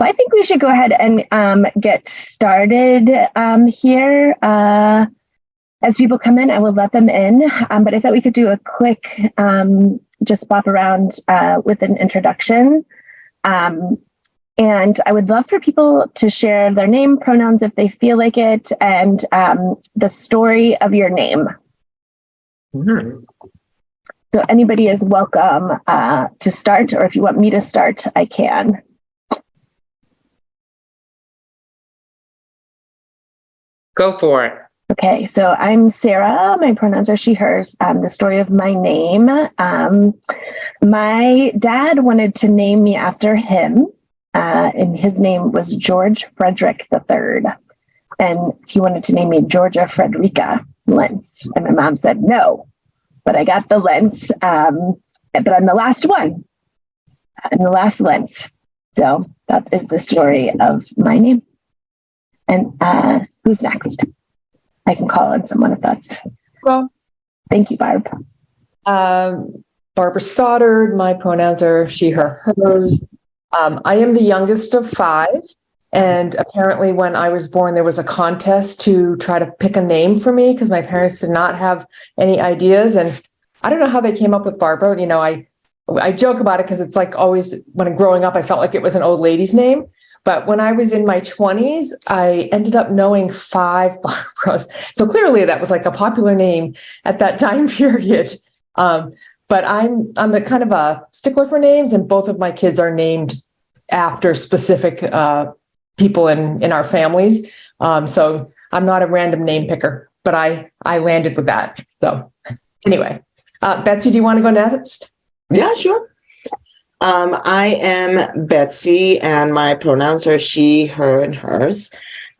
Well, I think we should go ahead and get started here. As people come in, I will let them in, but I thought we could do a quick just bop around with an introduction. And I would love for people to share their name, pronouns if they feel like it, and the story of your name. Mm-hmm. So anybody is welcome to start, or if you want me to start, I can. Go for it. Okay, so I'm Sarah. My pronouns are she, hers. The story of my name. My dad wanted to name me after him, and his name was George Frederick III. And he wanted to name me Georgia Frederica Lentz. And my mom said no, but I got the Lentz, but I'm the last one. I'm the last Lentz. So that is the story of my name. And who's next? I can call on someone if that's... Well, thank you, Barb. Barbara Stoddard. My pronouns are she, her, hers. I am the youngest of 5. And apparently when I was born, there was a contest to try to pick a name for me because my parents did not have any ideas. And I don't know how they came up with Barbara. You know, I joke about it because it's like always when growing up, I felt like it was an old lady's name. But when I was in my 20s, I ended up knowing 5 Barbaras. So clearly that was like a popular name at that time period. But I'm a kind of a stickler for names, and both of my kids are named after specific people in our families. So I'm not a random name picker, but I landed with that. So anyway, Betsy, do you want to go next? Yeah, sure. I am Betsy, and my pronouns are she, her, and hers.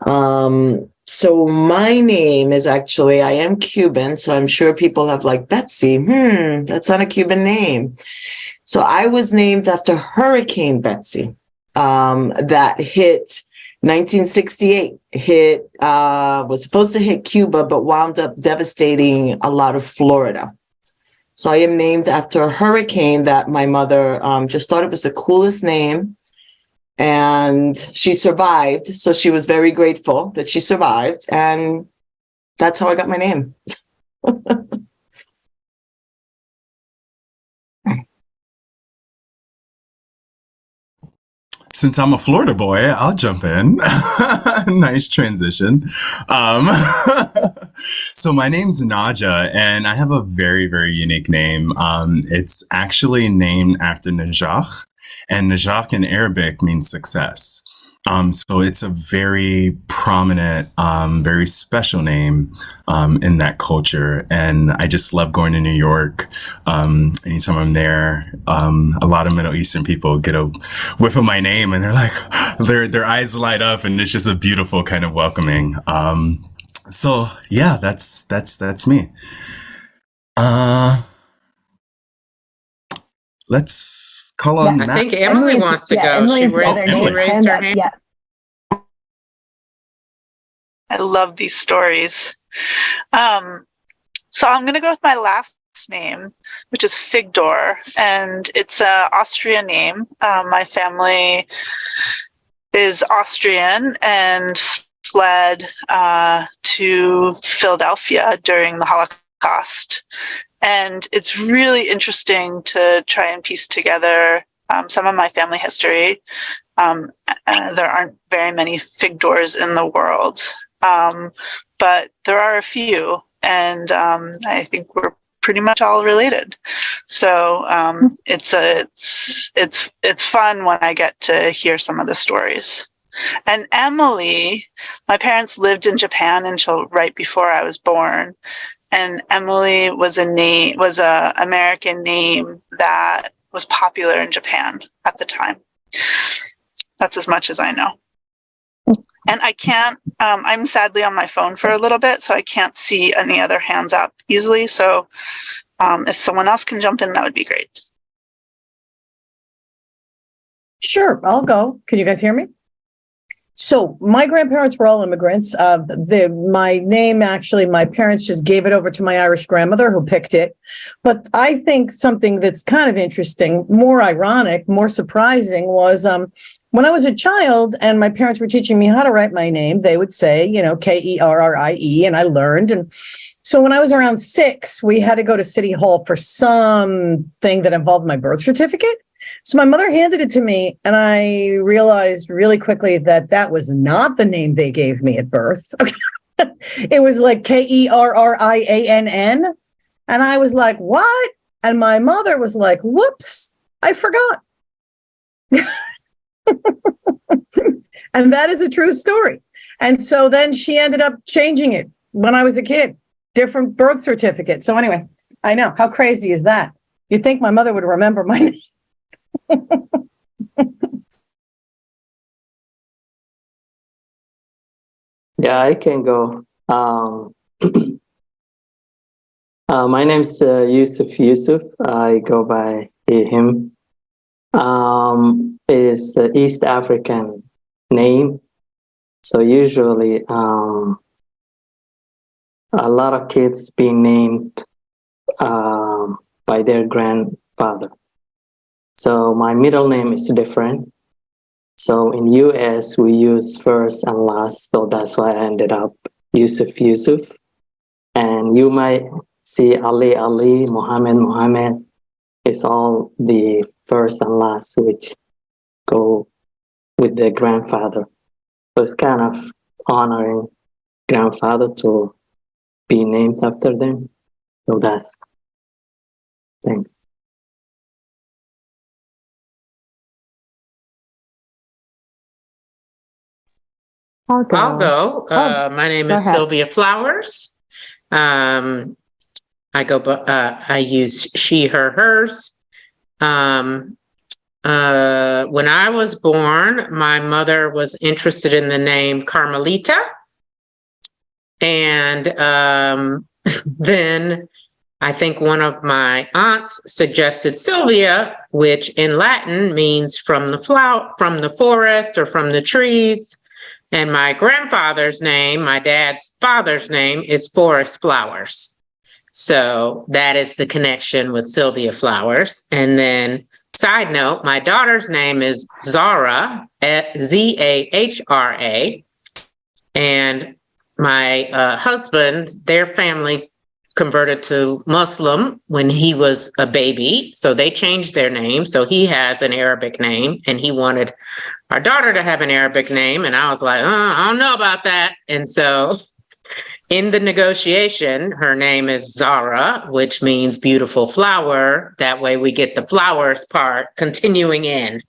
So my name is actually, I am Cuban, so I'm sure people have like, Betsy, that's not a Cuban name. So I was named after Hurricane Betsy that hit 1968, was supposed to hit Cuba, but wound up devastating a lot of Florida. So I am named after a hurricane that my mother just thought it was the coolest name. And she survived. So she was very grateful that she survived. And that's how I got my name. Since I'm a Florida boy, I'll jump in. Nice transition. So my name's Naja, and I have a very, very unique name. It's actually named after Najah, and Najah in Arabic means success. So it's a very prominent, very special name in that culture. And I just love going to New York. Anytime I'm there, a lot of Middle Eastern people get a whiff of my name and they're like, their eyes light up, and it's just a beautiful kind of welcoming. So yeah, that's me. Let's call on I think Emily wants to go. She raised her hand. Yeah. I love these stories. So I'm going to go with my last name, which is Figdor, and it's an Austrian name. My family is Austrian and fled to Philadelphia during the Holocaust. And it's really interesting to try and piece together some of my family history. There aren't very many Figdors in the world, but there are a few, and I think we're pretty much all related. So it's fun when I get to hear some of the stories. And Emily, my parents lived in Japan until right before I was born. And Emily was a American name that was popular in Japan at the time. That's as much as I know. And I can't, I'm sadly on my phone for a little bit, so I can't see any other hands up easily. So if someone else can jump in, that would be great. Sure, I'll go. Can you guys hear me? So my grandparents were all immigrants. My name, actually, my parents just gave it over to my Irish grandmother who picked it. But I think something that's kind of interesting, more ironic, more surprising was when I was a child and my parents were teaching me how to write my name, they would say, Kerrie, and I learned. And so when I was around 6, we had to go to City Hall for something that involved my birth certificate. So my mother handed it to me, and I realized really quickly that that was not the name they gave me at birth. It was like Kerriann. And I was like, what? And my mother was like, whoops, I forgot. And that is a true story. And so then she ended up changing it when I was a kid, different birth certificate. So anyway, I know. How crazy is that? You'd think my mother would remember my name. Yeah, I can go. My name's Yusuf. I go by him. Is the East African name. So usually a lot of kids being named by their grandfather. So my middle name is different. So in US we use first and last, so that's why I ended up Yusuf. And you might see Ali, Muhammad. It's all the first and last, which go with the grandfather. So it's kind of honoring grandfather to be named after them. So thanks. I'll go. My name is Sylvia Flowers. I use she, her, hers. When I was born, my mother was interested in the name Carmelita. And then I think one of my aunts suggested Sylvia, which in Latin means from the forest or from the trees. And my grandfather's name, my dad's father's name, is Forest Flowers. So that is the connection with Sylvia Flowers. And then side note, my daughter's name is Zahra, Zahra. And my husband, their family converted to Muslim when he was a baby. So they changed their name. So he has an Arabic name, and he wanted our daughter to have an Arabic name. And I was like, I don't know about that. And so in the negotiation, her name is Zahra, which means beautiful flower. That way we get the flowers part continuing in.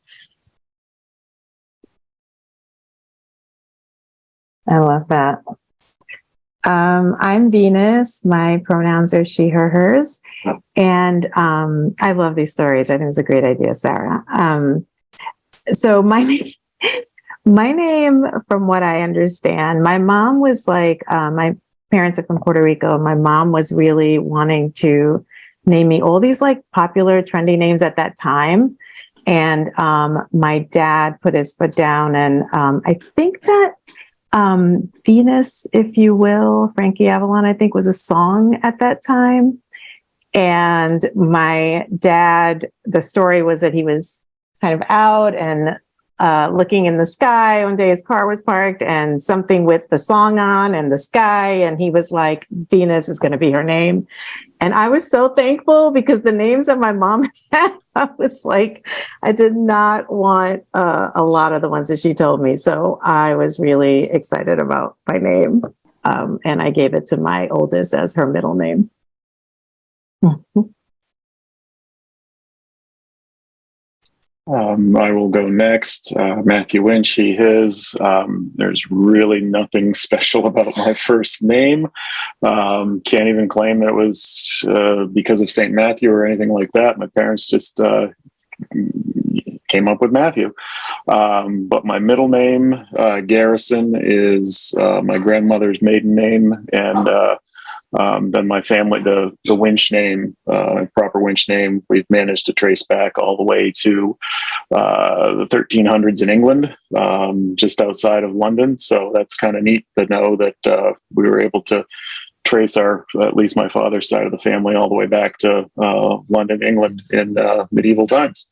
I love that. I'm Venus. My pronouns are she, her, hers. And I love these stories. I think it's a great idea, Sarah. So my name, from what I understand, my mom was like, my parents are from Puerto Rico. My mom was really wanting to name me all these like popular trendy names at that time. And my dad put his foot down, and I think that Venus, if you will, Frankie Avalon, I think was a song at that time. And my dad, the story was that he was kind of out and looking in the sky. One day his car was parked and something with the song on and the sky. And he was like, Venus is going to be her name. And I was so thankful, because the names that my mom had, I was like, I did not want a lot of the ones that she told me. So I was really excited about my name. And I gave it to my oldest as her middle name. I will go next. Matthew Winch, he, his. There's really nothing special about my first name. Can't even claim it was because of St. Matthew or anything like that. My parents just came up with Matthew. But my middle name, Garrison, is my grandmother's maiden name. And then my family, the Winch name, proper Winch name, we've managed to trace back all the way to the 1300s in England, just outside of London. So that's kind of neat to know that we were able to trace at least my father's side of the family, all the way back to London, England in medieval times.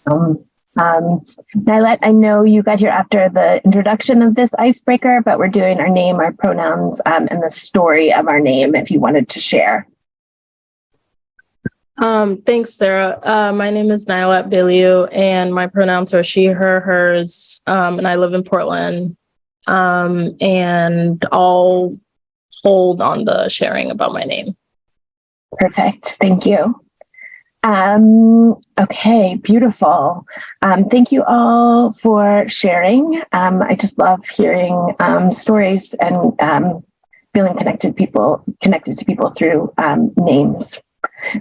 Nylet, I know you got here after the introduction of this icebreaker, but we're doing our name, our pronouns, and the story of our name if you wanted to share. Thanks, Sarah. My name is Nylet Biliu, and my pronouns are she, her, hers, and I live in Portland. And I'll hold on the sharing about my name. Perfect. Thank you. Okay, beautiful. Thank you all for sharing. I just love hearing stories and feeling connected to people through names.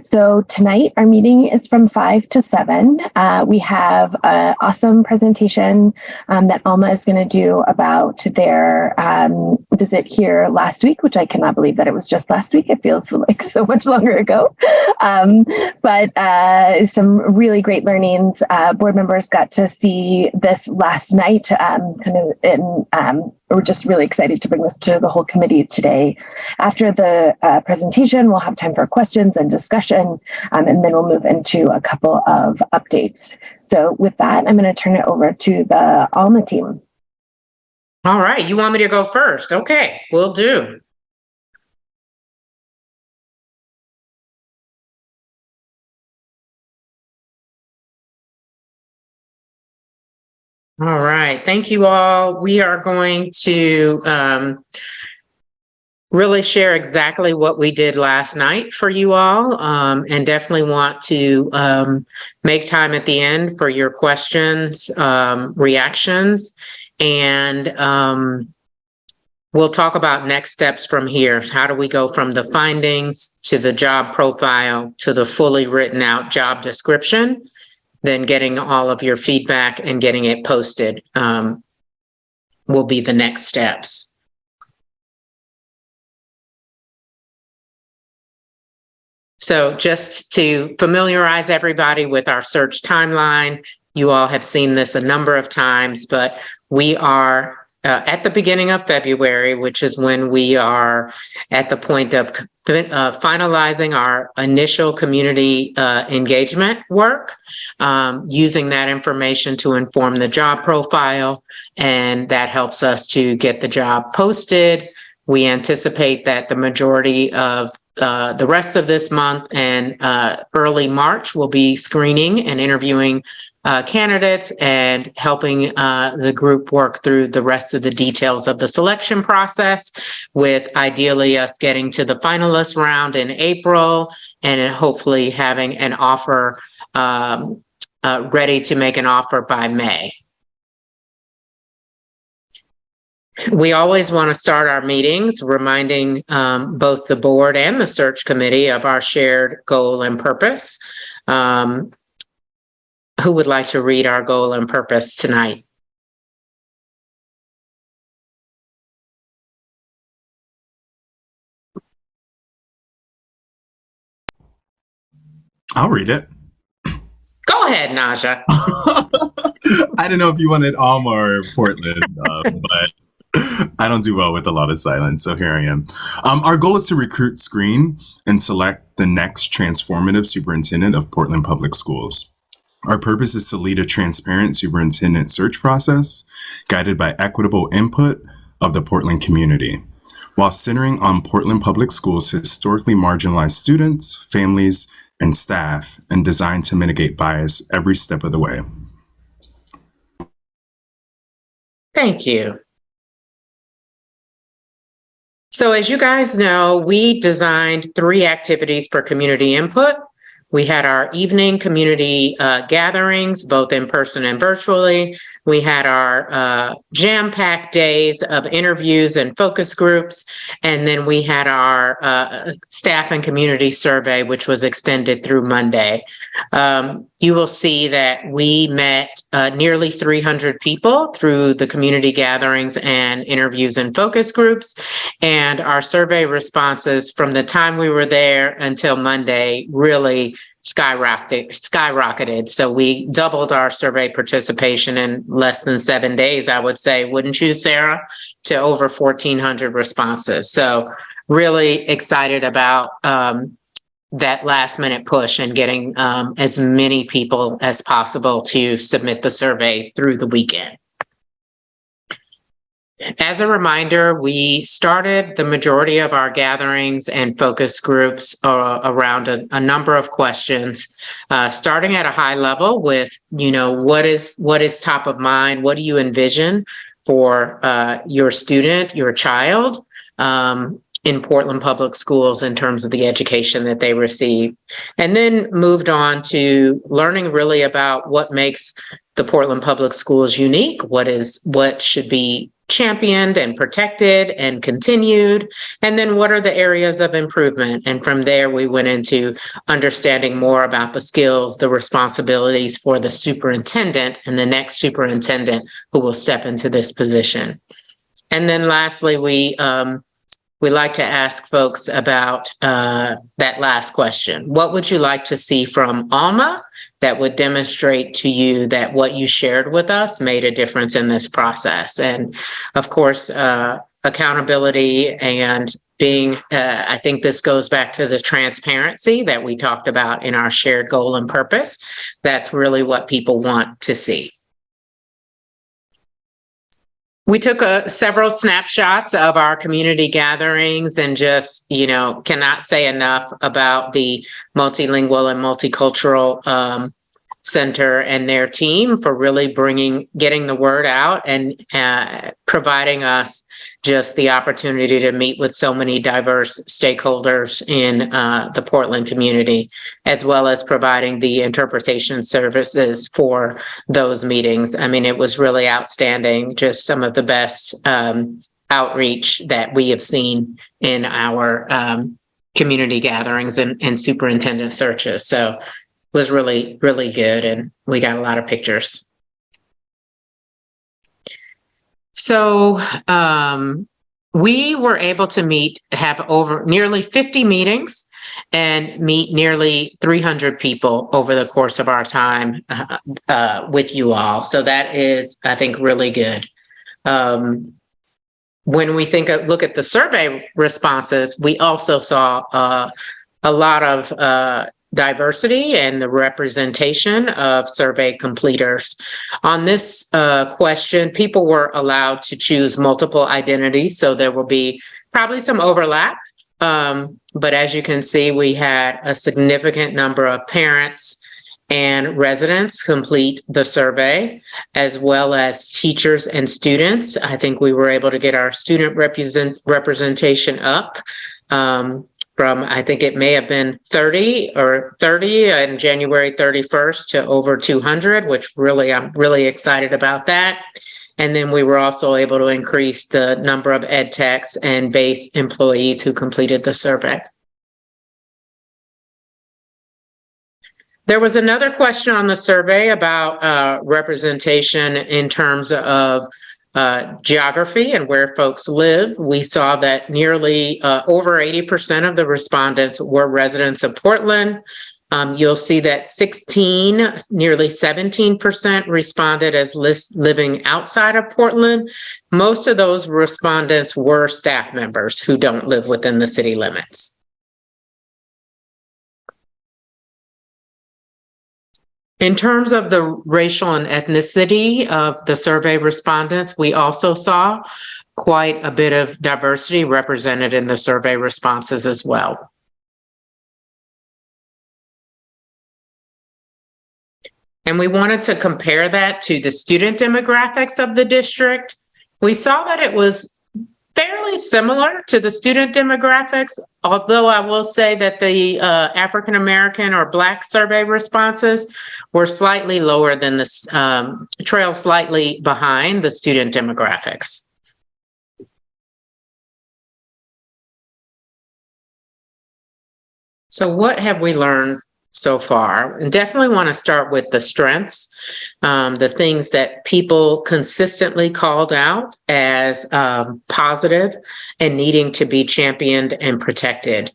So tonight our meeting is from 5 to 7. We have an awesome presentation that Alma is going to do about their visit here last week, which I cannot believe that it was just last week. It feels like so much longer ago. But some really great learnings. Board members got to see this last night, we're just really excited to bring this to the whole committee today. After the presentation, we'll have time for questions and discussion, and then we'll move into a couple of updates. So with that, I'm going to turn it over to the Alma team. All right, you want me to go first? Okay, will do. All right, thank you all. We are going to really share exactly what we did last night for you all, and definitely want to make time at the end for your questions, reactions, and we'll talk about next steps from here. How do we go from the findings to the job profile to the fully written out job description? Then getting all of your feedback and getting it posted will be the next steps. So just to familiarize everybody with our search timeline, you all have seen this a number of times, but we are at the beginning of February, which is when we are at the point of finalizing our initial community engagement work, using that information to inform the job profile, and that helps us to get the job posted. We anticipate that the majority of the rest of this month and early March will be screening and interviewing candidates and helping the group work through the rest of the details of the selection process, with ideally us getting to the finalist round in April and hopefully having an offer ready to make an offer by May. We always want to start our meetings reminding both the board and the search committee of our shared goal and purpose. Who would like to read our goal and purpose tonight? I'll read it. Go ahead, Naja. I don't know if you wanted Alma or Portland, but I don't do well with a lot of silence, so here I am. Our goal is to recruit, screen, and select the next transformative superintendent of Portland Public Schools. Our purpose is to lead a transparent superintendent search process guided by equitable input of the Portland community, while centering on Portland Public Schools' historically marginalized students, families, and staff, and designed to mitigate bias every step of the way. Thank you. So as you guys know, we designed 3 activities for community input. We had our evening community gatherings, both in person and virtually. We had our jam-packed days of interviews and focus groups. And then we had our staff and community survey, which was extended through Monday. You will see that we met nearly 300 people through the community gatherings and interviews and focus groups. And our survey responses from the time we were there until Monday really skyrocketed. So we doubled our survey participation in less than 7 days, I would say, wouldn't you, Sarah? To over 1,400 responses. So really excited about that last minute push and getting as many people as possible to submit the survey through the weekend. As a reminder, we started the majority of our gatherings and focus groups around a number of questions, starting at a high level with, what is top of mind? What do you envision for your student, your child, in Portland Public Schools in terms of the education that they receive? And then moved on to learning really about what makes the Portland Public Schools unique, what should be championed and protected and continued, and then what are the areas of improvement. And from there, we went into understanding more about the skills, the responsibilities for the superintendent and the next superintendent who will step into this position. And then lastly, we like to ask folks about that last question. What would you like to see from Alma that would demonstrate to you that what you shared with us made a difference in this process? And of course, accountability and being, I think this goes back to the transparency that we talked about in our shared goal and purpose. That's really what people want to see. We took several snapshots of our community gatherings and just, cannot say enough about the multilingual and multicultural center and their team for really getting the word out and providing us just the opportunity to meet with so many diverse stakeholders in the Portland community, as well as providing the interpretation services for those meetings. I mean, it was really outstanding, just some of the best outreach that we have seen in our community gatherings and superintendent searches. So it was really, really good, and we got a lot of pictures. So we were able to have over nearly 50 meetings and meet nearly 300 people over the course of our time with you all. So that is, I think, really good. When we look at the survey responses, we also saw a lot of diversity and the representation of survey completers. On this question, people were allowed to choose multiple identities, so there will be probably some overlap. But as you can see, we had a significant number of parents and residents complete the survey, as well as teachers and students. I think we were able to get our student representation up from, I think it may have been 30 on January 31st to over 200, which really, I'm really excited about that. And then we were also able to increase the number of ed techs and base employees who completed the survey. There was another question on the survey about representation in terms of geography and where folks live. We saw that nearly over 80% of the respondents were residents of Portland. You'll see that nearly 17% responded as living outside of Portland. Most of those respondents were staff members who don't live within the city limits. In terms of the racial and ethnicity of the survey respondents, we also saw quite a bit of diversity represented in the survey responses as well. And we wanted to compare that to the student demographics of the district. We saw that it was fairly similar to the student demographics, although I will say that the African American or Black survey responses were slightly lower than this, trail slightly behind the student demographics. So what have we learned so far? And definitely want to start with the strengths, the things that people consistently called out as positive and needing to be championed and protected.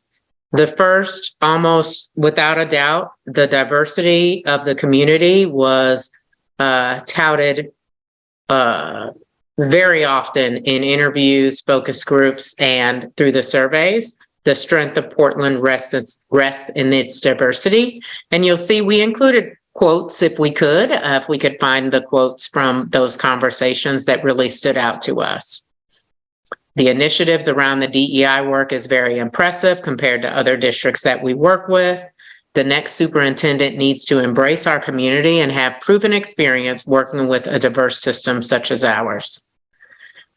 The first, almost without a doubt, the diversity of the community was touted very often in interviews, focus groups, and through the surveys. The strength of Portland rests in its diversity. And you'll see we included quotes if we could find the quotes from those conversations that really stood out to us. The initiatives around the DEI work is very impressive compared to other districts that we work with. The next superintendent needs to embrace our community and have proven experience working with a diverse system such as ours.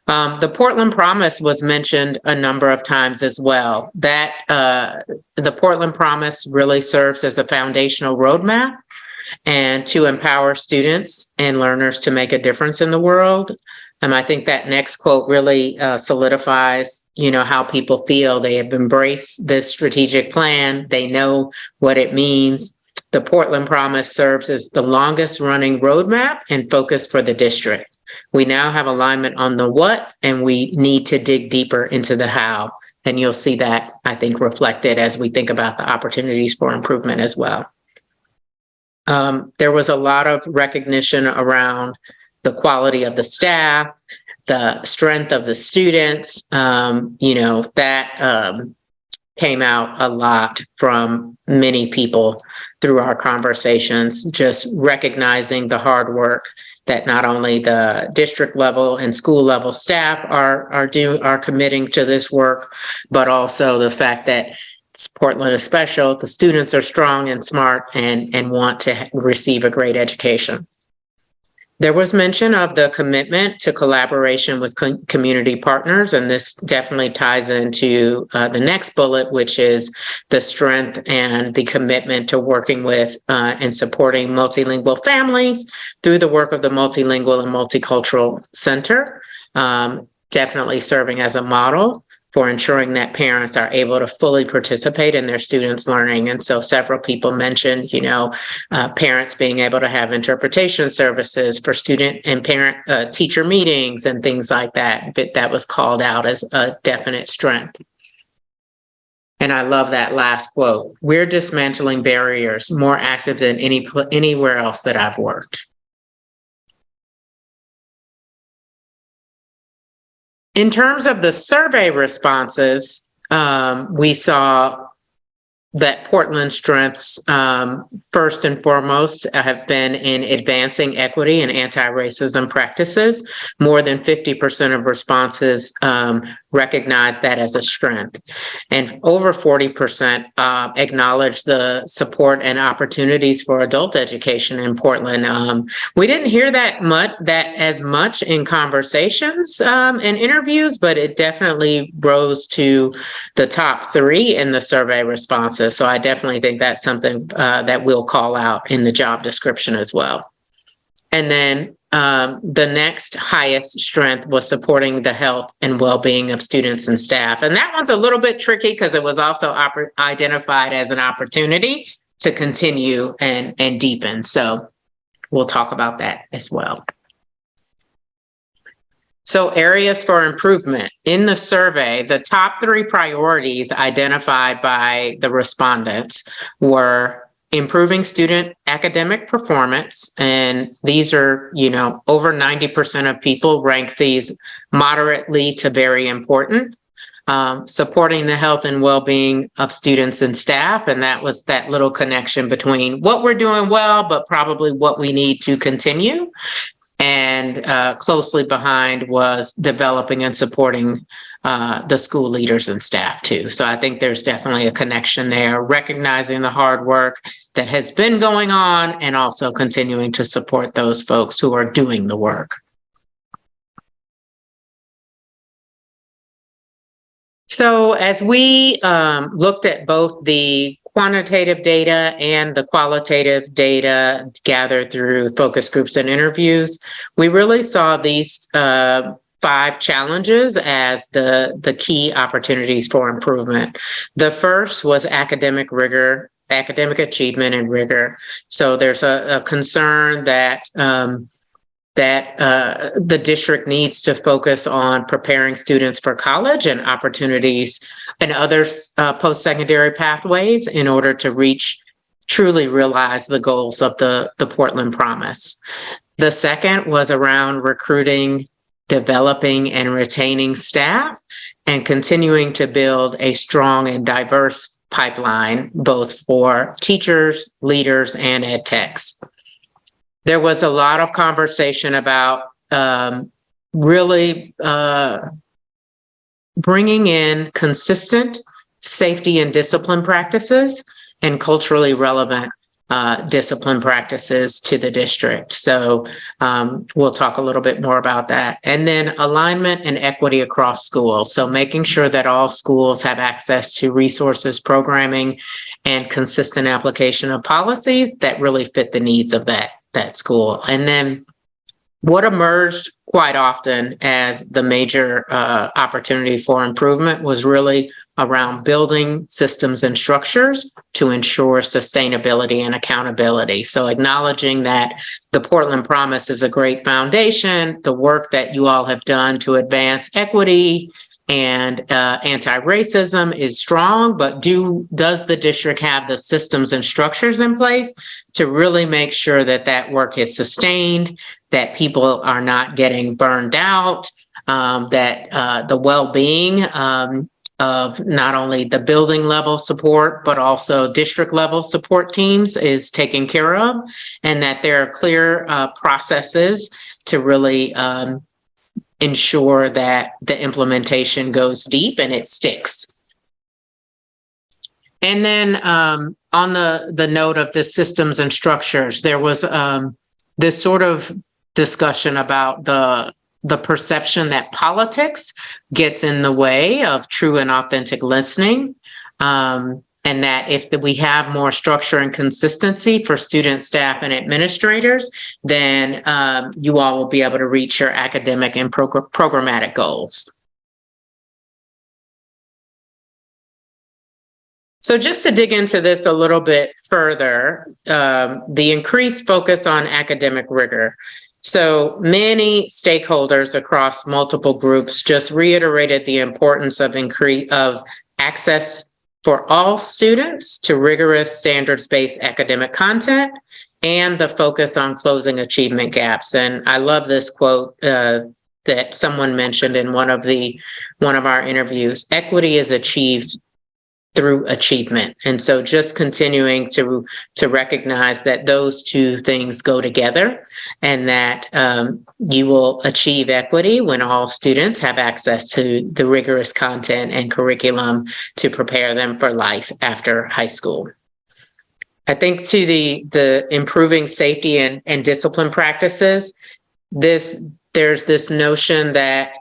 The Portland Promise was mentioned a number of times as well. That the Portland Promise really serves as a foundational roadmap and to empower students and learners to make a difference in the world. I think that next quote really solidifies, how people feel. They have embraced this strategic plan. They know what it means. The Portland Promise serves as the longest running roadmap and focus for the district. We now have alignment on the what, and we need to dig deeper into the how. And you'll see that, I think, reflected as we think about the opportunities for improvement as well. There was a lot of recognition around the quality of the staff, the strength of the students. That came out a lot from many people through our conversations, just recognizing the hard work that not only the district level and school level staff are committing to this work, but also the fact that Portland is special. The students are strong and smart and want to receive a great education. There was mention of the commitment to collaboration with community partners, and this definitely ties into the next bullet, which is the strength and the commitment to working with and supporting multilingual families through the work of the Multilingual and Multicultural Center, definitely serving as a model for ensuring that parents are able to fully participate in their students' learning. And so several people mentioned, parents being able to have interpretation services for student and parent teacher meetings and things like that. But that was called out as a definite strength. And I love that last quote. We're dismantling barriers more active than anywhere else that I've worked. In terms of the survey responses, we saw that Portland's strengths, first and foremost, have been in advancing equity and anti-racism practices. More than 50% of responses recognize that as a strength. And over 40% acknowledge the support and opportunities for adult education in Portland. We didn't hear that as much in conversations and interviews, but it definitely rose to the top 3 in the survey responses. So I definitely think that's something that we'll call out in the job description as well. And then the next highest strength was supporting the health and well-being of students and staff. And that one's a little bit tricky because it was also identified as an opportunity to continue and deepen. So we'll talk about that as well. So areas for improvement. In the survey, the top 3 priorities identified by the respondents were improving student academic performance. And these are, over 90% of people rank these moderately to very important. Supporting the health and well-being of students and staff. And that was that little connection between what we're doing well, but probably what we need to continue. And closely behind was developing and supporting the school leaders and staff too. So I think there's definitely a connection there, recognizing the hard work that has been going on and also continuing to support those folks who are doing the work. So as we looked at both the quantitative data and the qualitative data gathered through focus groups and interviews, we really saw these 5 challenges as the key opportunities for improvement. The first was academic rigor, academic achievement and rigor. So there's a concern that the district needs to focus on preparing students for college and opportunities and other post-secondary pathways in order to truly realize the goals of the Portland Promise. The second was around recruiting developing and retaining staff, and continuing to build a strong and diverse pipeline, both for teachers, leaders, and ed techs. There was a lot of conversation about really bringing in consistent safety and discipline practices and culturally relevant discipline practices to the district. So we'll talk a little bit more about that. And then alignment and equity across schools. So making sure that all schools have access to resources, programming, and consistent application of policies that really fit the needs of that school. And then what emerged quite often as the major opportunity for improvement was really around building systems and structures to ensure sustainability and accountability. So acknowledging that the Portland Promise is a great foundation, the work that you all have done to advance equity and anti-racism is strong, but does the district have the systems and structures in place to really make sure that that work is sustained, that people are not getting burned out, that the well-being of not only the building level support, but also district level support teams is taken care of, and that there are clear processes to really ensure that the implementation goes deep and it sticks. And then on the note of the systems and structures, there was this sort of discussion about the perception that politics gets in the way of true and authentic listening. And that if we have more structure and consistency for students, staff, and administrators, then you all will be able to reach your academic and programmatic goals. So just to dig into this a little bit further, the increased focus on academic rigor. So many stakeholders across multiple groups just reiterated the importance of access for all students to rigorous standards-based academic content and the focus on closing achievement gaps. And I love this quote that someone mentioned in one of our interviews: equity is achieved through achievement. And so just continuing to recognize that those two things go together, and that you will achieve equity when all students have access to the rigorous content and curriculum to prepare them for life after high school. I think to the improving safety and discipline practices, there's this notion that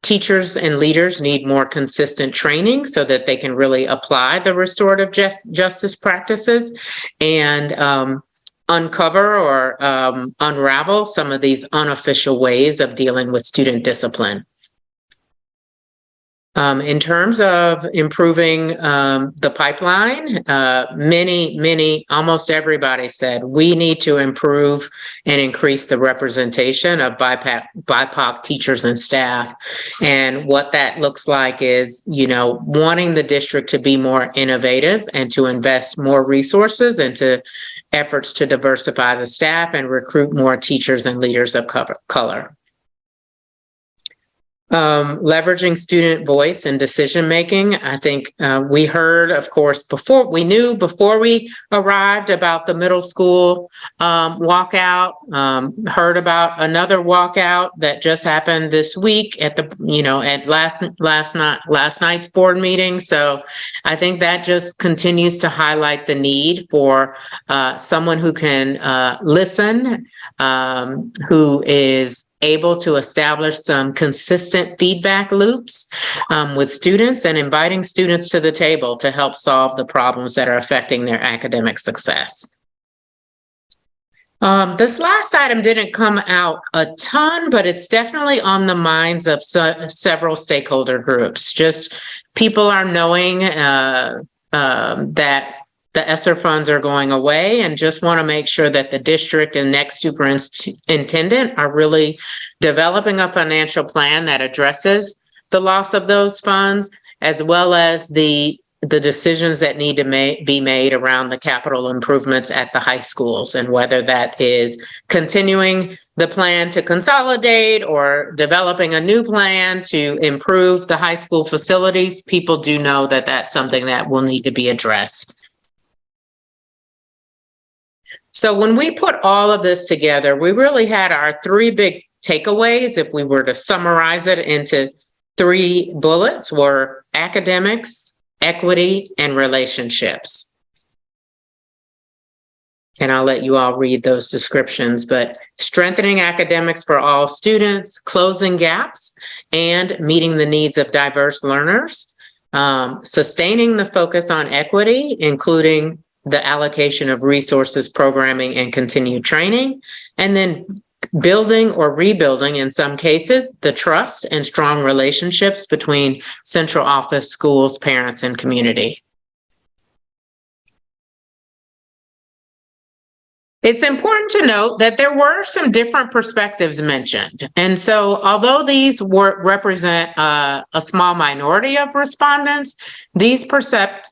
teachers and leaders need more consistent training so that they can really apply the restorative justice practices and uncover or unravel some of these unofficial ways of dealing with student discipline. In terms of improving the pipeline, almost everybody said we need to improve and increase the representation of BIPOC teachers and staff. And what that looks like is, wanting the district to be more innovative and to invest more resources into efforts to diversify the staff and recruit more teachers and leaders of color. Leveraging student voice and decision making. I think we heard, of course, before we arrived about the middle school walkout. Heard about another walkout that just happened this week at last night's board meeting. So I think that just continues to highlight the need for someone who can listen, who is able to establish some consistent feedback loops with students, and inviting students to the table to help solve the problems that are affecting their academic success. This last item didn't come out a ton, but it's definitely on the minds of several stakeholder groups. Just people are knowing that the ESSER funds are going away, and just want to make sure that the district and next superintendent are really developing a financial plan that addresses the loss of those funds, as well as the the decisions that need to be made around the capital improvements at the high schools, and whether that is continuing the plan to consolidate or developing a new plan to improve the high school facilities. People do know that that's something that will need to be addressed. So when we put all of this together, we really had our three big takeaways. If we were to summarize it into three bullets, were academics, equity, and relationships. And I'll let you all read those descriptions, but strengthening academics for all students, closing gaps, and meeting the needs of diverse learners, sustaining the focus on equity, including the allocation of resources, programming, and continued training, and then building or rebuilding, in some cases, the trust and strong relationships between central office, schools, parents, and community. It's important to note that there were some different perspectives mentioned. And so although these represent a small minority of respondents, these perceptions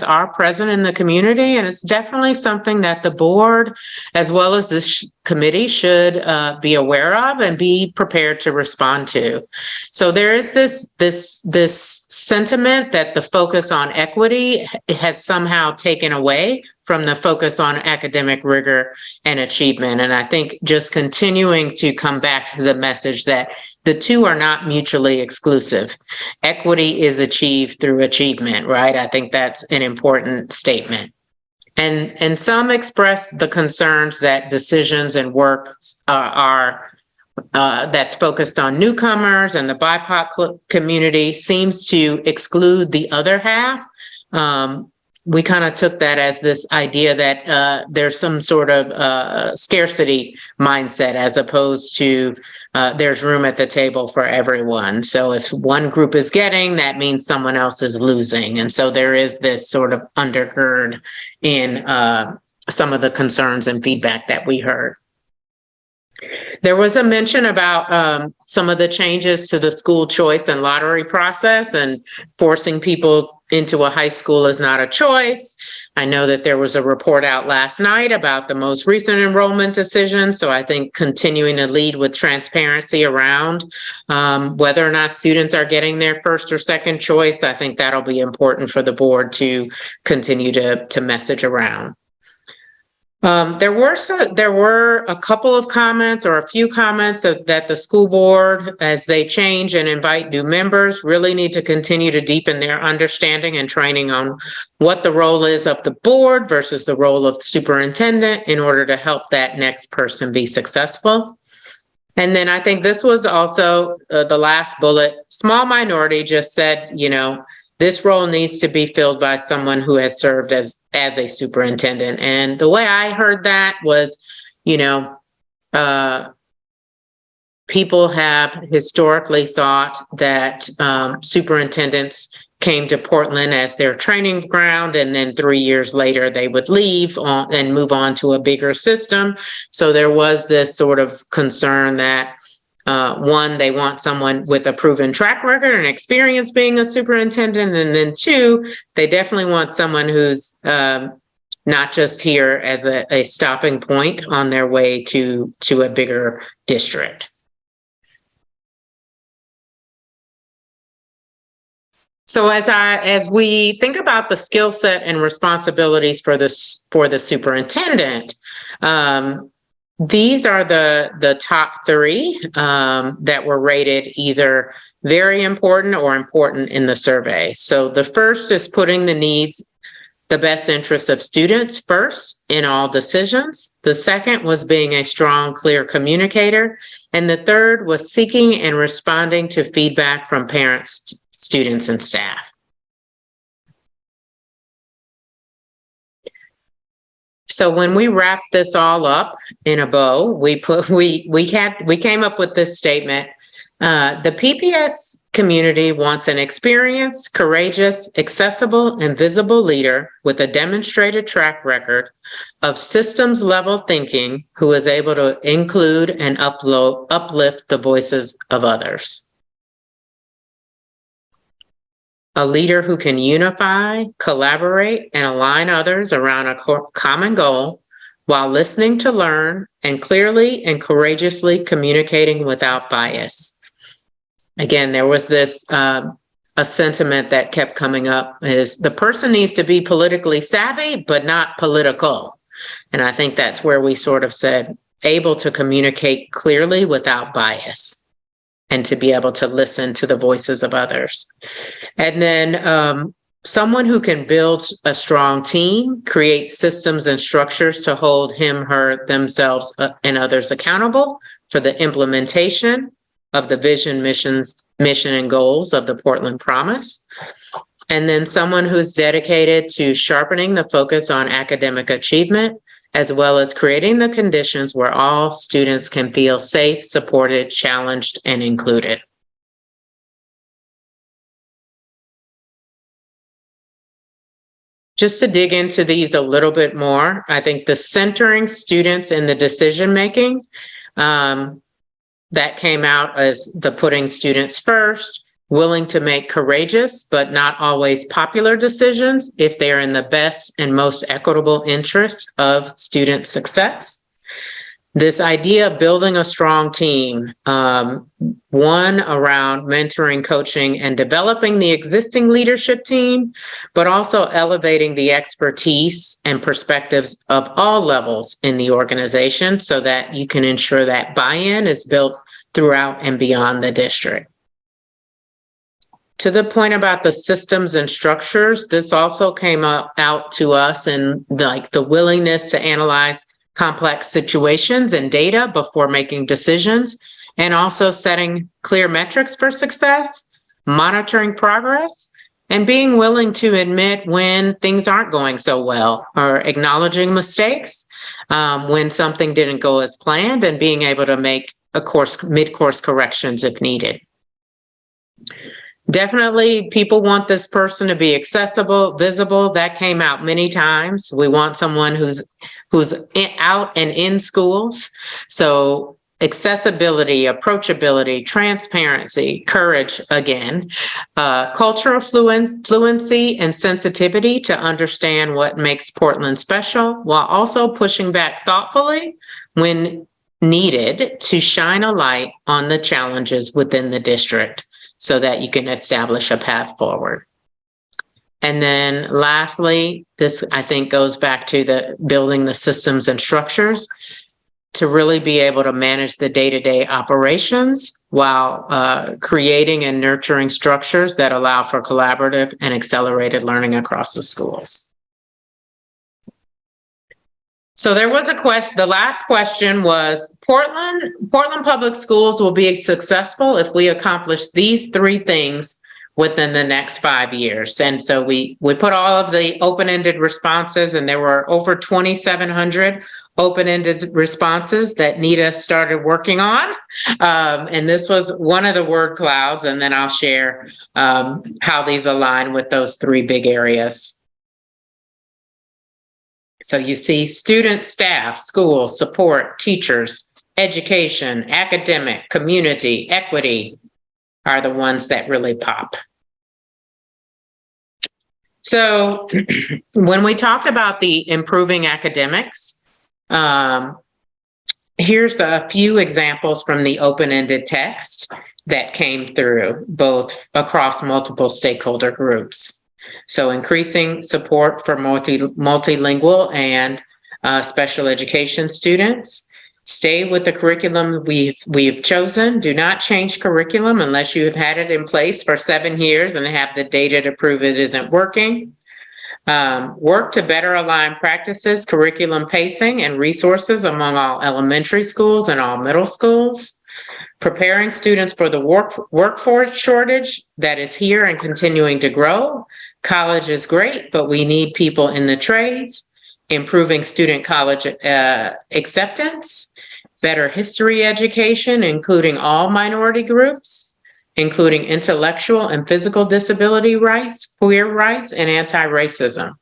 are present in the community, and it's definitely something that the board, as well as this committee, should be aware of and be prepared to respond to. So there is this sentiment that the focus on equity has somehow taken away from the focus on academic rigor and achievement. And I think just continuing to come back to the message that the two are not mutually exclusive. Equity is achieved through achievement, right? I think that's an important statement. And some express the concerns that decisions and work that's focused on newcomers and the BIPOC community seems to exclude the other half. We kind of took that as this idea that there's some sort of scarcity mindset, as opposed to there's room at the table for everyone. So if one group is getting, that means someone else is losing. And so there is this sort of undergird in some of the concerns and feedback that we heard. There was a mention about some of the changes to the school choice and lottery process, and forcing people into a high school is not a choice. I know that there was a report out last night about the most recent enrollment decision. So I think continuing to lead with transparency around whether or not students are getting their first or second choice, I think that'll be important for the board to continue to message around. There were a couple of comments, or a few comments, that the school board, as they change and invite new members, really need to continue to deepen their understanding and training on what the role is of the board versus the role of the superintendent in order to help that next person be successful. And then I think this was also the last bullet. Small minority just said, this role needs to be filled by someone who has served as a superintendent. And the way I heard that was, people have historically thought that superintendents came to Portland as their training ground, and then 3 years later they would leave and move on to a bigger system. So there was this sort of concern that one, they want someone with a proven track record and experience being a superintendent. And then two, they definitely want someone who's not just here as a stopping point on their way to a bigger district. So as we think about the skill set and responsibilities for the superintendent, these are the top three that were rated either very important or important in the survey. So the first is putting the best interests of students first in all decisions. The second was being a strong, clear communicator. And the third was seeking and responding to feedback from parents, students, and staff. So when we wrap this all up in a bow, we came up with this statement. The PPS community wants an experienced, courageous, accessible, and visible leader with a demonstrated track record of systems level thinking who is able to include and uplift the voices of others. a leader who can unify, collaborate, and align others around a common goal while listening to learn and clearly and courageously communicating without bias. Again, there was this a sentiment that kept coming up is the person needs to be politically savvy, but not political. And I think that's where we sort of said, able to communicate clearly without bias and to be able to listen to the voices of others. And then someone who can build a strong team, create systems and structures to hold him, her, themselves, and others accountable for the implementation of the vision, mission and goals of the Portland Promise. And then someone who's dedicated to sharpening the focus on academic achievement, as well as creating the conditions where all students can feel safe, supported, challenged, and included. Just to dig into these a little bit more, I think the centering students in the decision-making, that came out as the putting students first, willing to make courageous but not always popular decisions if they're in the best and most equitable interest of student success. This idea of building a strong team, one around mentoring, coaching, and developing the existing leadership team, but also elevating the expertise and perspectives of all levels in the organization so that you can ensure that buy-in is built throughout and beyond the district. To the point about the systems and structures, this also came out to us in the willingness to analyze complex situations and data before making decisions, and also setting clear metrics for success, monitoring progress, and being willing to admit when things aren't going so well, or acknowledging mistakes when something didn't go as planned, and being able to make mid-course corrections if needed. Definitely, people want this person to be accessible, visible. That came out many times. We want someone who's out and in schools. So accessibility, approachability, transparency, courage, again, cultural fluency and sensitivity to understand what makes Portland special, while also pushing back thoughtfully when needed to shine a light on the challenges within the district, so that you can establish a path forward. And then lastly, this I think goes back to the building the systems and structures to really be able to manage the day-to-day operations while creating and nurturing structures that allow for collaborative and accelerated learning across the schools. So there was a question, the last question was, Portland Public Schools will be successful if we accomplish these three things within the next 5 years. And so we put all of the open-ended responses, and there were over 2,700 open-ended responses that Nita started working on. And this was one of the word clouds, and then I'll share how these align with those three big areas. So you see student, staff, school, support, teachers, education, academic, community, equity are the ones that really pop. So when we talked about the improving academics, here's a few examples from the open-ended text that came through both across multiple stakeholder groups. So increasing support for multilingual and special education students. Stay with the curriculum we've chosen. Do not change curriculum unless you have had it in place for 7 years and have the data to prove it isn't working. Work to better align practices, curriculum pacing, and resources among all elementary schools and all middle schools. Preparing students for the workforce shortage that is here and continuing to grow. College is great, but we need people in the trades. Improving student college acceptance. Better history education, including all minority groups, including intellectual and physical disability rights, queer rights, and anti-racism.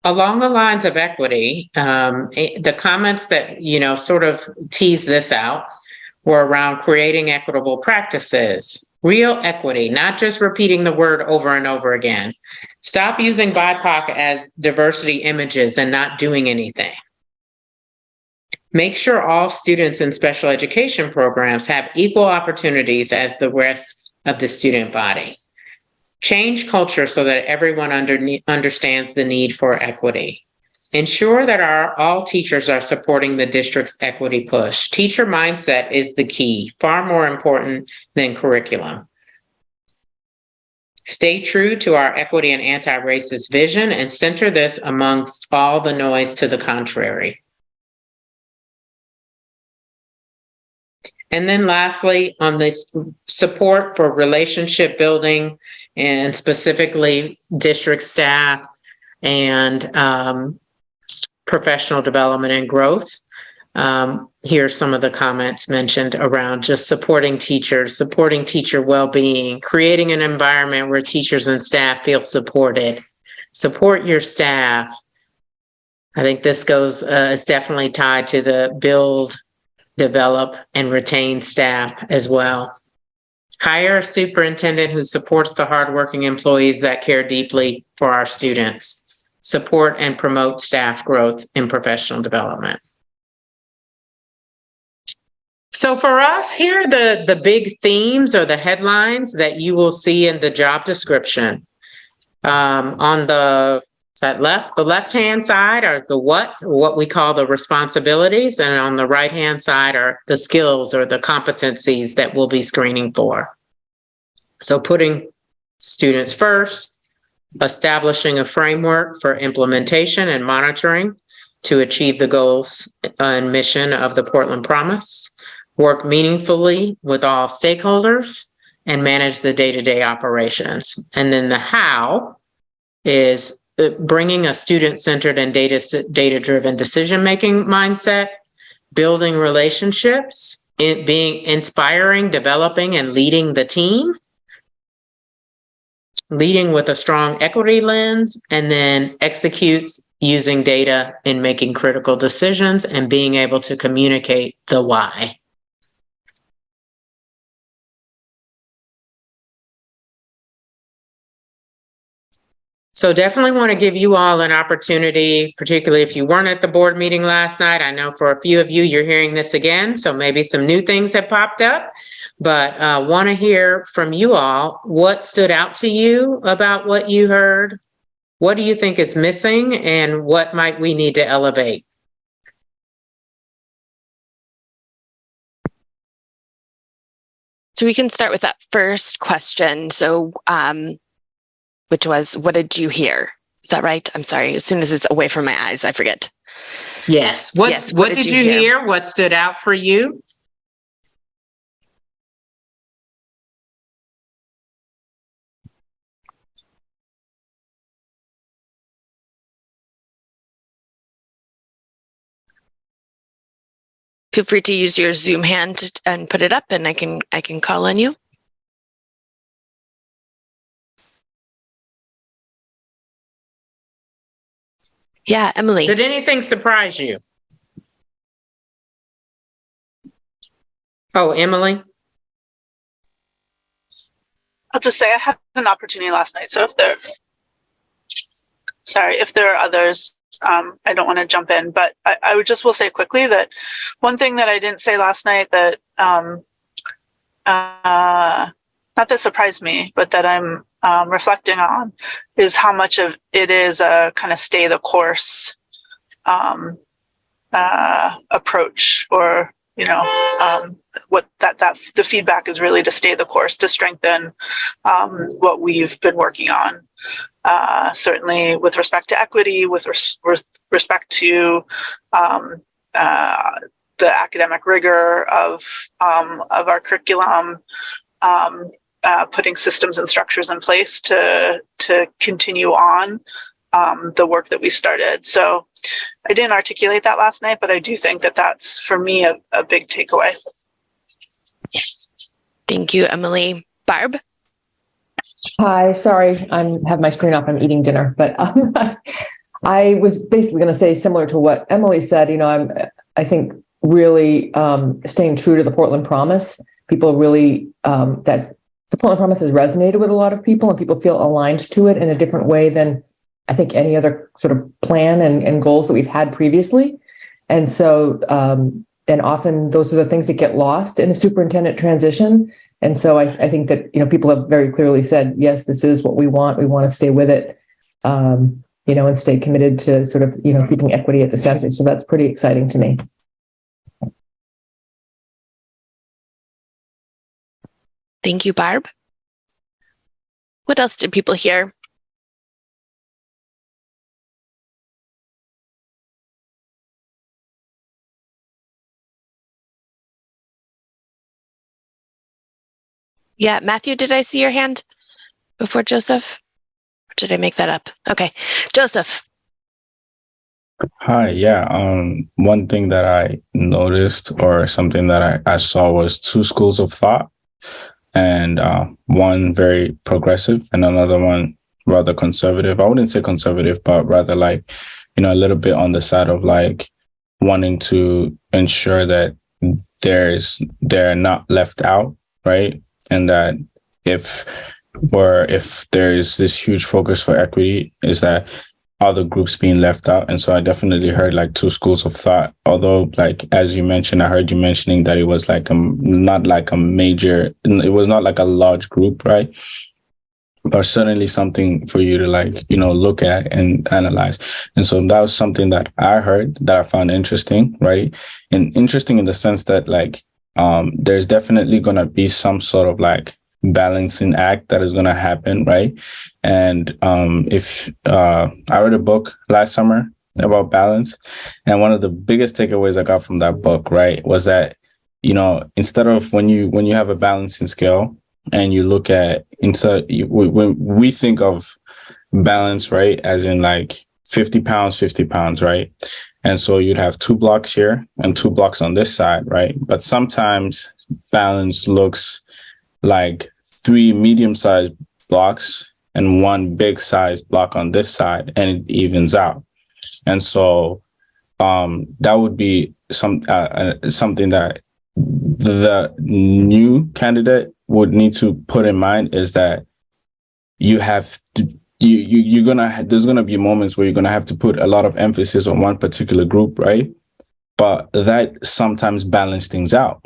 along the lines of equity, the comments that, sort of tease this out were around creating equitable practices, real equity, not just repeating the word over and over again. Stop using BIPOC as diversity images and not doing anything. Make sure all students in special education programs have equal opportunities as the rest of the student body. Change culture so that everyone understands the need for equity. Ensure that all teachers are supporting the district's equity push. Teacher mindset is the key, far more important than curriculum. Stay true to our equity and anti-racist vision and center this amongst all the noise to the contrary. And then lastly, on this support for relationship building and specifically district staff and professional development and growth. Here's some of the comments mentioned around just supporting teachers, supporting teacher well-being, creating an environment where teachers and staff feel supported. Support your staff. I think this is definitely tied to the build, develop, and retain staff as well. Hire a superintendent who supports the hardworking employees that care deeply for our students. Support and promote staff growth and professional development. So for us, here are the big themes or the headlines that you will see in the job description. On the left-hand side are what we call the responsibilities, and on the right-hand side are the skills or the competencies that we'll be screening for. So putting students first, establishing a framework for implementation and monitoring to achieve the goals and mission of the Portland Promise, work meaningfully with all stakeholders, and manage the day-to-day operations. And then the how is bringing a student-centered and data-driven decision-making mindset, building relationships, being inspiring, developing, and leading the team, leading with a strong equity lens, and then executes using data in making critical decisions and being able to communicate the why. So definitely want to give you all an opportunity, particularly if you weren't at the board meeting last night. I know for a few of you, you're hearing this again, so maybe some new things have popped up. But want to hear from you all what stood out to you about what you heard. What do you think is missing and what might we need to elevate? So we can start with that first question. So, which was, what did you hear? Is that right? I'm sorry. As soon as it's away from my eyes, I forget. Yes. What did you hear? What stood out for you? Feel free to use your Zoom hand and put it up, and I can call on you. Yeah, Emily. Did anything surprise you? Oh, Emily. I'll just say I had an opportunity last night. So if there are others, I don't want to jump in, but I will say quickly that one thing that I didn't say last night that not that surprised me, but that I'm reflecting on is how much of it is a kind of stay the course approach, or what that the feedback is really to stay the course, to strengthen what we've been working on. Certainly with respect to equity, with respect to the academic rigor of our curriculum, putting systems and structures in place to continue on the work that we've started. So I didn't articulate that last night, but I do think that that's, for me, a big takeaway. Thank you, Emily. Barb? Hi, sorry, I have my screen up. I'm eating dinner, but I was basically going to say similar to what Emily said. I think really staying true to the Portland Promise. People really that the Portland Promise has resonated with a lot of people, and people feel aligned to it in a different way than I think any other sort of plan and goals that we've had previously. And so, and often those are the things that get lost in a superintendent transition. And so I think that, people have very clearly said, yes, this is what we want. We want to stay with it, and stay committed to sort of, keeping equity at the center. So that's pretty exciting to me. Thank you, Barb. What else did people hear? Yeah, Matthew, did I see your hand before Joseph? Or did I make that up? Okay, Joseph. Hi, yeah. One thing that I noticed or something that I saw was two schools of thought, and one very progressive and another one rather conservative. I wouldn't say conservative, but rather like, a little bit on the side of like wanting to ensure that they're not left out, right? And that if there's this huge focus for equity, is that other groups being left out. And so I definitely heard like two schools of thought, although like, as you mentioned, I heard you mentioning that it was like not like a major, it was not like a large group, right? But certainly something for you to like, look at and analyze. And so that was something that I heard that I found interesting, right? And interesting in the sense that like, there's definitely going to be some sort of like balancing act that is going to happen, right? And if I read a book last summer about balance, and one of the biggest takeaways I got from that book, right, was that instead of when you have a balancing scale and you look at when we think of balance, right, as in like 50 pounds, right? And so you'd have 2 blocks here and 2 blocks on this side, right? But sometimes balance looks like 3 medium-sized blocks and 1 big-sized block on this side, and it evens out. And so that would be something that the new candidate would need to put in mind, is that you have to, there's gonna be moments where you're gonna have to put a lot of emphasis on one particular group, right? But that sometimes balance things out.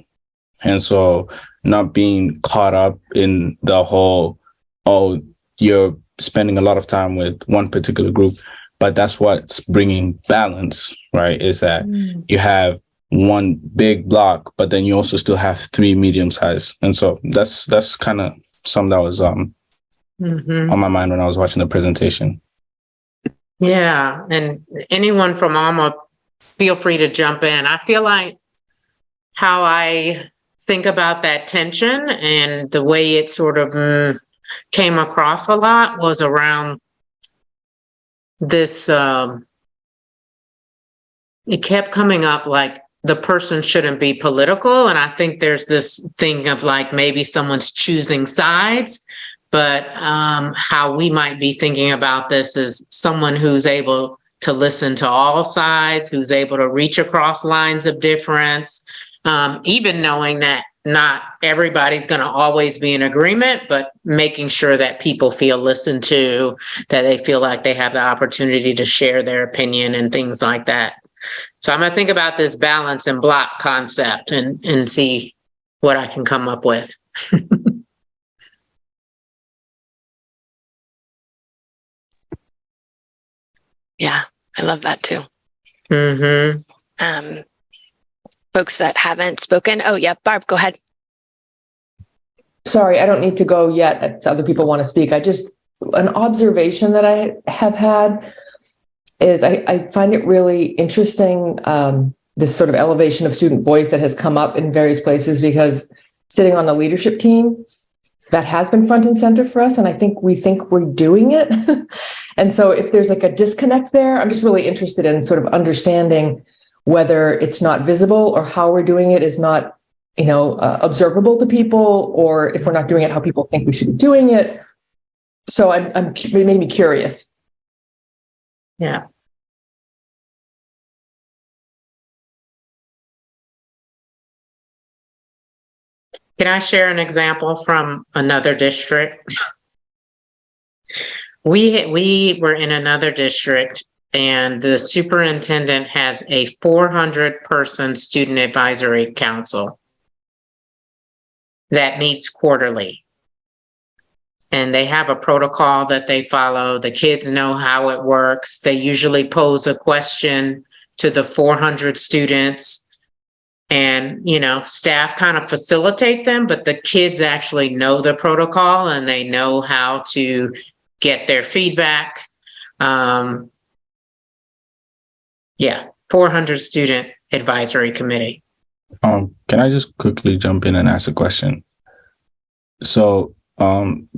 And so not being caught up in the whole, oh, you're spending a lot of time with one particular group, but that's what's bringing balance, right? Is that you have 1 big block, but then you also still have 3 medium size. And so that's kind of something that was on my mind when I was watching the presentation. Yeah, and anyone from Alma, feel free to jump in. I feel like how I think about that tension and the way it sort of came across a lot was around this, it kept coming up like the person shouldn't be political. And I think there's this thing of like maybe someone's choosing sides, but how we might be thinking about this is someone who's able to listen to all sides, who's able to reach across lines of difference, even knowing that not everybody's going to always be in agreement, but making sure that people feel listened to, that they feel like they have the opportunity to share their opinion and things like that. So I'm going to think about this balance and block concept and see what I can come up with. Yeah, I love that too. Mm-hmm. Folks that haven't spoken. Oh, yeah, Barb, go ahead. Sorry, I don't need to go yet if other people want to speak. An observation that I have had is I find it really interesting, this sort of elevation of student voice that has come up in various places, because sitting on the leadership team, that has been front and center for us. And I think we think we're doing it. And so if there's like a disconnect there, I'm just really interested in sort of understanding whether it's not visible or how we're doing it is not, observable to people, or if we're not doing it how people think we should be doing it. So it made me curious. Yeah. Can I share an example from another district? We were in another district, and the superintendent has a 400-person student advisory council that meets quarterly. And they have a protocol that they follow. The kids know how it works. They usually pose a question to the 400 students, and, you know, staff kind of facilitate them, but the kids actually know the protocol and they know how to get their feedback. Yeah, 400 student advisory committee. Can I just quickly jump in and ask a question? So,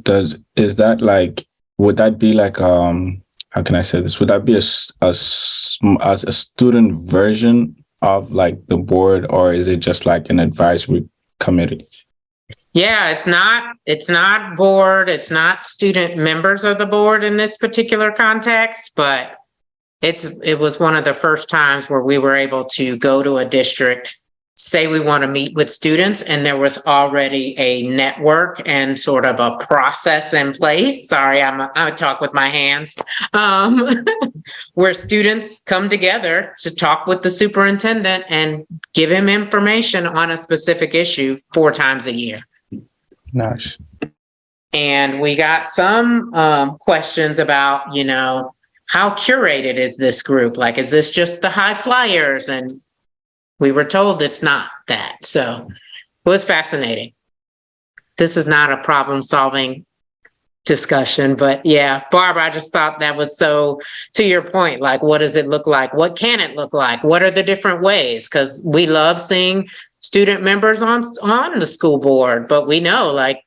is that like, would that be like, how can I say this? Would that be a student version of like the board, or is it just like an advisory committee? Yeah, it's not board, it's not student members of the board in this particular context, but it was one of the first times where we were able to go to a district, say we want to meet with students, and there was already a network and sort of a process in place. Sorry, I talk with my hands. Where students come together to talk with the superintendent and give him information on a specific issue 4 times a year. Nice. And we got some questions about, you know, how curated is this group? Like, is this just the high flyers? And we were told it's not that. So it was fascinating. This is not a problem-solving discussion, but yeah, Barbara, I just thought that was so, to your point, like, what does it look like? What can it look like? What are the different ways? Because we love seeing student members on the school board, but we know, like,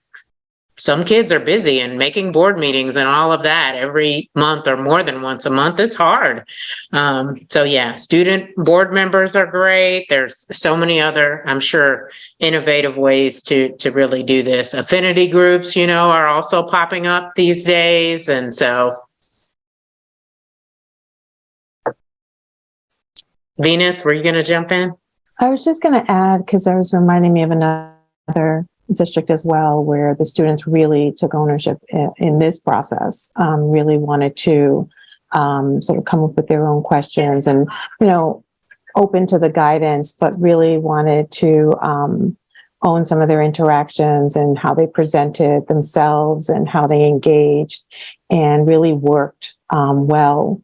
some kids are busy, and making board meetings and all of that every month or more than once a month is hard. So yeah, student board members are great. There's so many other, I'm sure, innovative ways to really do this. Affinity groups, you know, are also popping up these days. And so, Venus, were you going to jump in? I was just going to add, because that was reminding me of another district as well, where the students really took ownership in this process, really wanted to sort of come up with their own questions and, you know, open to the guidance, but really wanted to own some of their interactions and how they presented themselves and how they engaged, and really worked well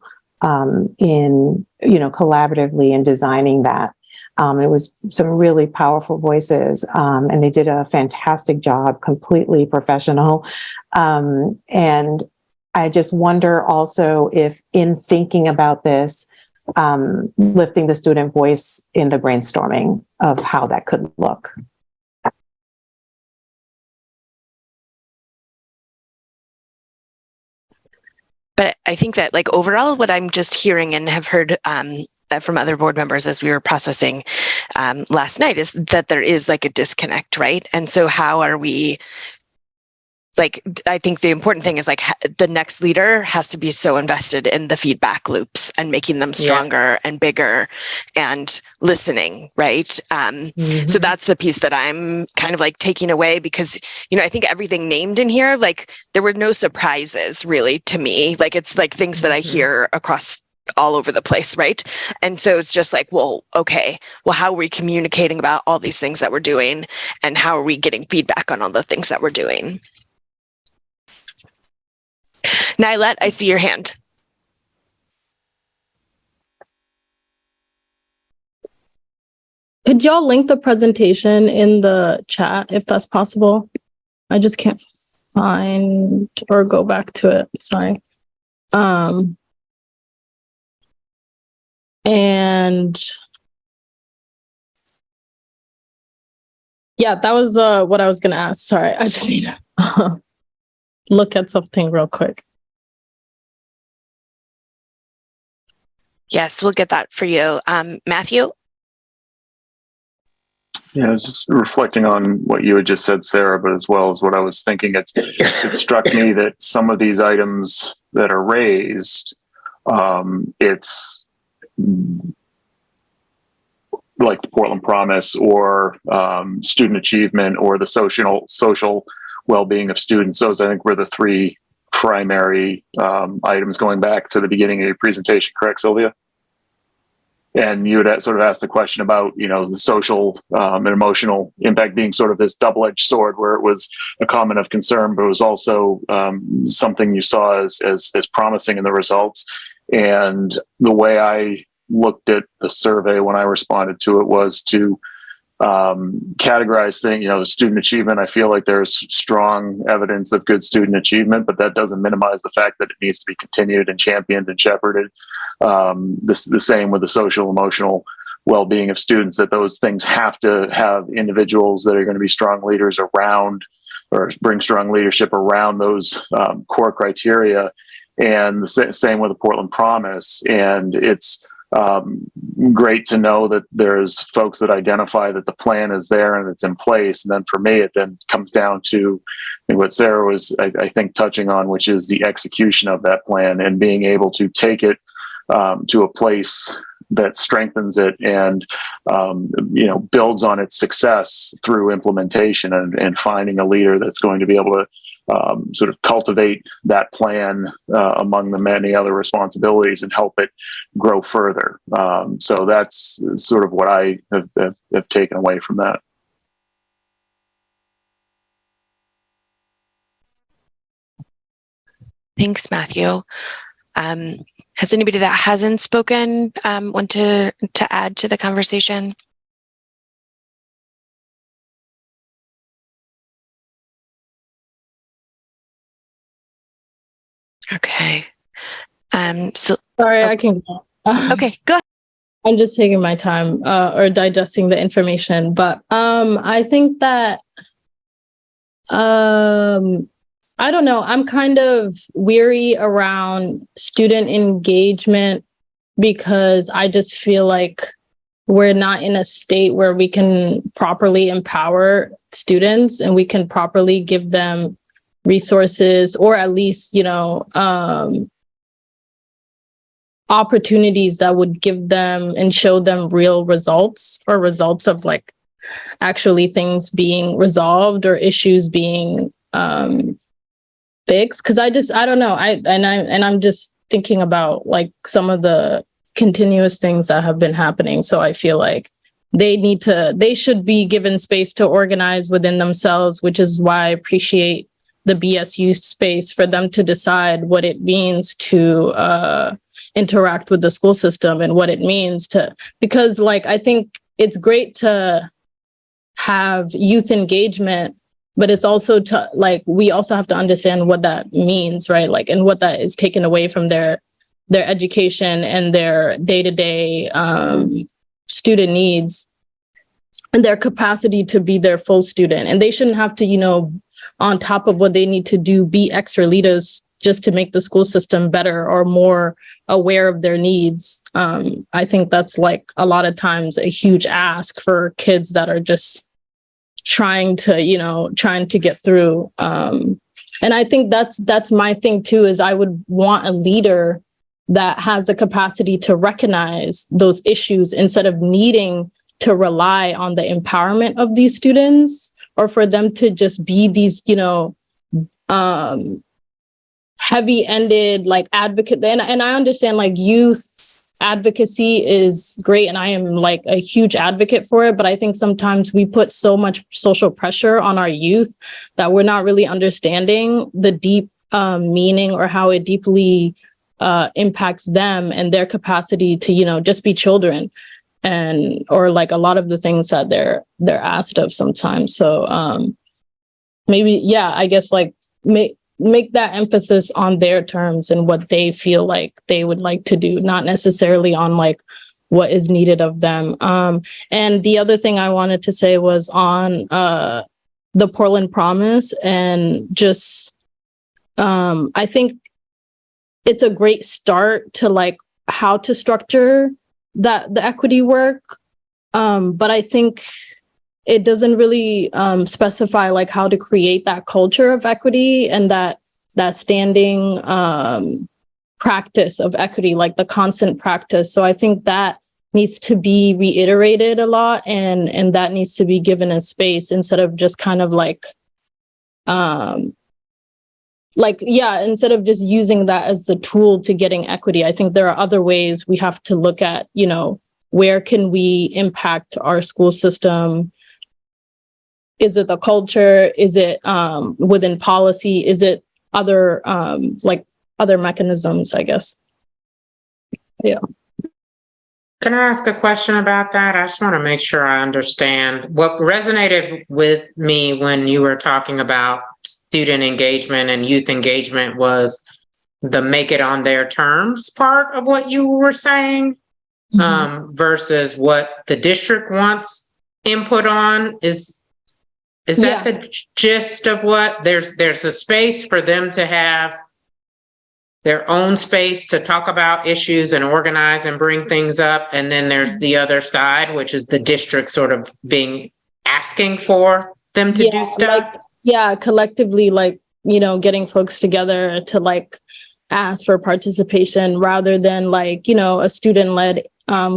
in, you know, collaboratively in designing that. It was some really powerful voices, and they did a fantastic job, completely professional. And I just wonder also if, in thinking about this, lifting the student voice in the brainstorming of how that could look. But I think that, like, overall, what I'm just hearing and have heard from other board members as we were processing last night is that there is like a disconnect, right? And so how are we, like, I think the important thing is, like, the next leader has to be so invested in the feedback loops and making them stronger and bigger and listening, right? So that's the piece that I'm kind of like taking away, because, you know, I think everything named in here, like, there were no surprises really to me. Like, it's like things that I hear across all over the place, right? And so it's just like, well, okay, well, how are we communicating about all these things that we're doing, and how are we getting feedback on all the things that we're doing? Nylet, I see your hand. Could y'all link the presentation in the chat if that's possible? I just can't find or go back to it. Sorry. And yeah, that was what I was going to ask. Sorry, I just need to look at something real quick. Yes, we'll get that for you. Matthew? Yeah, I was just reflecting on what you had just said, Sarah, but as well as what I was thinking, it struck me that some of these items that are raised, it's like like the Portland Promise or student achievement or the social well-being of students. Those, I think, were the three primary items going back to the beginning of your presentation, correct, Sylvia? And you had sort of asked the question about, the social and emotional impact being sort of this double-edged sword, where it was a comment of concern, but it was also something you saw as promising in the results. And the way I looked at the survey when I responded to it was to categorize things, student achievement. I feel like there's strong evidence of good student achievement, but that doesn't minimize the fact that it needs to be continued and championed and shepherded. The same with the social, emotional well-being of students, that those things have to have individuals that are going to be strong leaders around, or bring strong leadership around those core criteria. And the same with the Portland Promise. And it's great to know that there's folks that identify that the plan is there and it's in place. And then for me, it then comes down to what Sarah was, I think, touching on, which is the execution of that plan and being able to take it to a place that strengthens it and builds on its success through implementation, and finding a leader that's going to be able to sort of cultivate that plan among the many other responsibilities and help it grow further. So that's sort of what I have taken away from that. Thanks, Matthew. Has anybody that hasn't spoken want to add to the conversation? Okay. So sorry, I can go. Okay, go ahead. I'm just taking my time or digesting the information, but I think that I don't know. I'm kind of weary around student engagement because I just feel like we're not in a state where we can properly empower students and we can properly give them resources, or at least, opportunities that would give them and show them real results, or results of like actually things being resolved or issues being fixed. Because I don't know. I'm just thinking about like some of the continuous things that have been happening. So I feel like they should be given space to organize within themselves, which is why I appreciate the BSU space for them to decide what it means to interact with the school system and what it means to, because like, I think it's great to have youth engagement, but it's also to like, we also have to understand what that means, right? Like, and what that is taken away from their education and their day-to-day student needs and their capacity to be their full student. And they shouldn't have to, on top of what they need to do, be extra leaders just to make the school system better or more aware of their needs. I think that's like a lot of times a huge ask for kids that are just trying to get through. And I think that's my thing too, is I would want a leader that has the capacity to recognize those issues instead of needing to rely on the empowerment of these students, or for them to just be these, heavy-ended like advocate. And I understand like youth advocacy is great, and I am like a huge advocate for it. But I think sometimes we put so much social pressure on our youth that we're not really understanding the deep meaning or how it deeply impacts them and their capacity to, just be children. And or like a lot of the things that they're asked of sometimes. So maybe, I guess like make that emphasis on their terms and what they feel like they would like to do, not necessarily on like what is needed of them. And the other thing I wanted to say was on the Portland Promise, and just I think it's a great start to like how to structure the equity work, but I think it doesn't really specify like how to create that culture of equity and that standing practice of equity, like the constant practice. So I think that needs to be reiterated a lot, and that needs to be given a space instead of just kind of instead of just using that as the tool to getting equity. I think there are other ways we have to look at, where can we impact our school system? Is it the culture? Is it within policy? Is it other other mechanisms, I guess? Yeah. Can I ask a question about that? I just want to make sure I understand. What resonated with me when you were talking about student engagement and youth engagement was the make it on their terms part of what you were saying, versus what the district wants input on. Is that the gist of what there's a space for them to have their own space to talk about issues and organize and bring things up, and then there's the other side, which is the district sort of asking for them to do stuff? Collectively, getting folks together to ask for participation rather than a student-led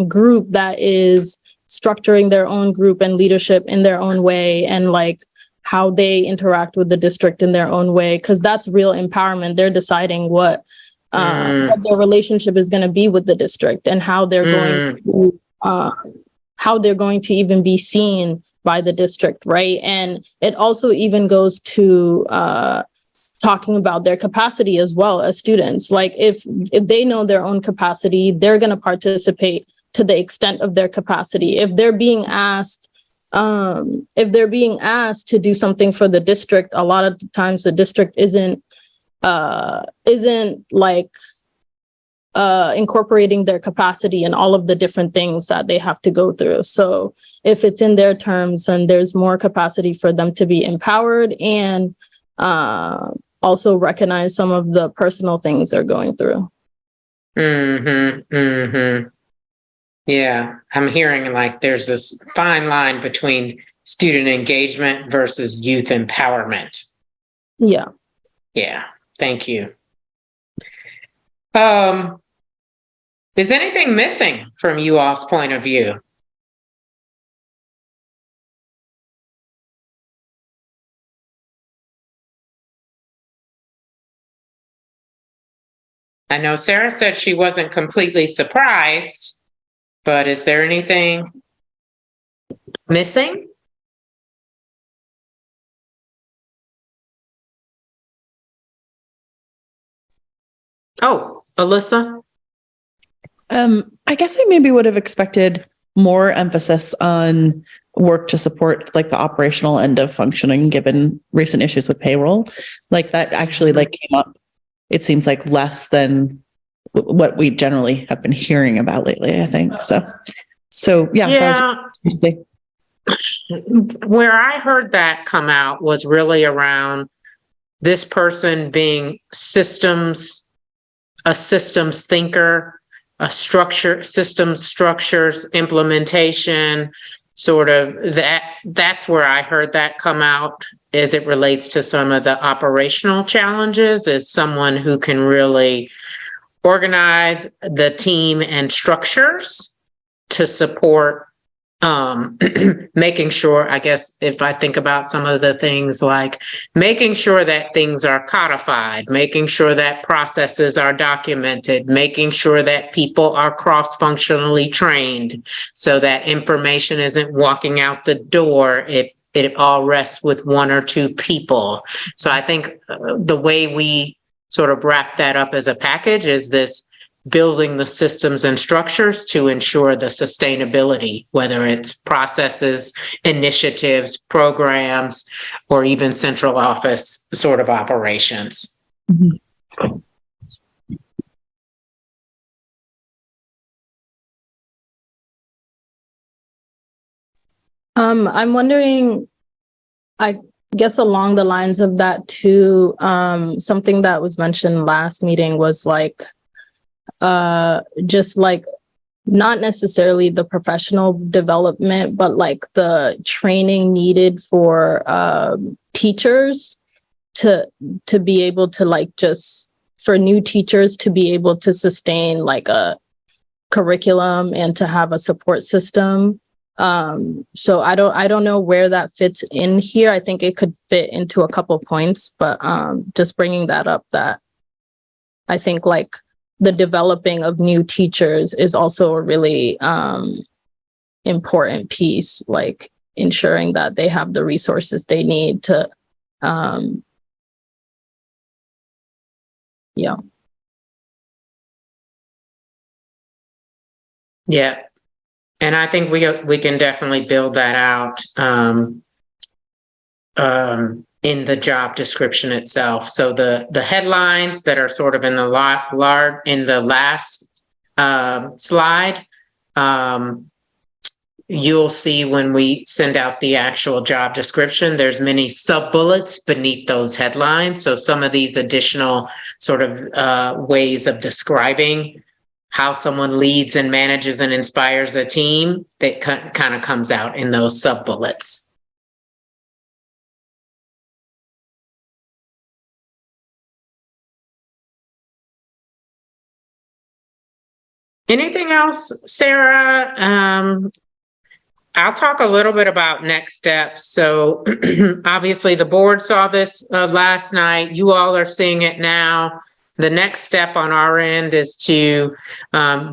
group that is structuring their own group and leadership in their own way, and how they interact with the district in their own way, because that's real empowerment. They're deciding what their relationship is going to be with the district, and how they're going to even be seen by the district, right? And it also even goes to talking about their capacity as well as students. If they know their own capacity, they're going to participate to the extent of their capacity. If they're being asked to do something for the district, a lot of the times the district isn't incorporating their capacity in all of the different things that they have to go through. So if it's in their terms, and there's more capacity for them to be empowered and also recognize some of the personal things they're going through. Yeah, I'm hearing there's this fine line between student engagement versus youth empowerment. Yeah. Yeah, thank you. Is anything missing from you all's point of view? I know Sarah said she wasn't completely surprised, but is there anything missing? Oh, Alyssa? I guess I maybe would have expected more emphasis on work to support the operational end of functioning, given recent issues with payroll. That actually came up, it seems less than what we generally have been hearing about lately, I think. So yeah. Yeah. Where I heard that come out was really around this person being a systems thinker, a systems structures implementation, sort of that's where I heard that come out as it relates to some of the operational challenges, as someone who can really organize the team and structures to support making sure, I guess, if I think about some of the things making sure that things are codified, making sure that processes are documented, making sure that people are cross-functionally trained so that information isn't walking out the door if it all rests with one or two people. So I think the way we sort of wrap that up as a package is this building the systems and structures to ensure the sustainability, whether it's processes, initiatives, programs, or even central office sort of operations. I'm wondering, I guess along the lines of that too, something that was mentioned last meeting was just not necessarily the professional development, but the training needed for teachers to be able to just for new teachers to be able to sustain a curriculum and to have a support system. So I don't know where that fits in here. I think it could fit into a couple points, but just bringing that up, that I think like the developing of new teachers is also a really important piece, like ensuring that they have the resources they need to yeah. Yeah. And I think we can definitely build that out in the job description itself. So the headlines that are sort of in the last slide, you'll see when we send out the actual job description, there's many sub-bullets beneath those headlines. So some of these additional sort of ways of describing how someone leads and manages and inspires a team, that kind of comes out in those sub-bullets. Anything else, Sarah? I'll talk a little bit about next steps. So obviously the board saw this last night. You all are seeing it now. The next step on our end is to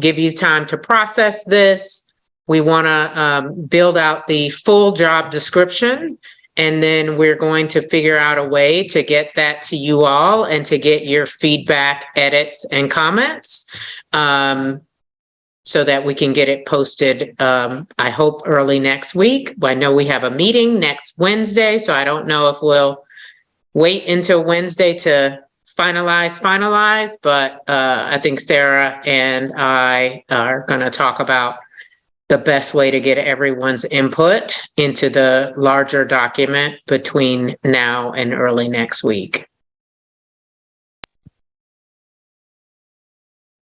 give you time to process this. We want to build out the full job description, and then we're going to figure out a way to get that to you all and to get your feedback, edits, and comments so that we can get it posted, I hope, early next week. I know we have a meeting next Wednesday, so I don't know if we'll wait until Wednesday to finalize, but I think Sarah and I are going to talk about the best way to get everyone's input into the larger document between now and early next week.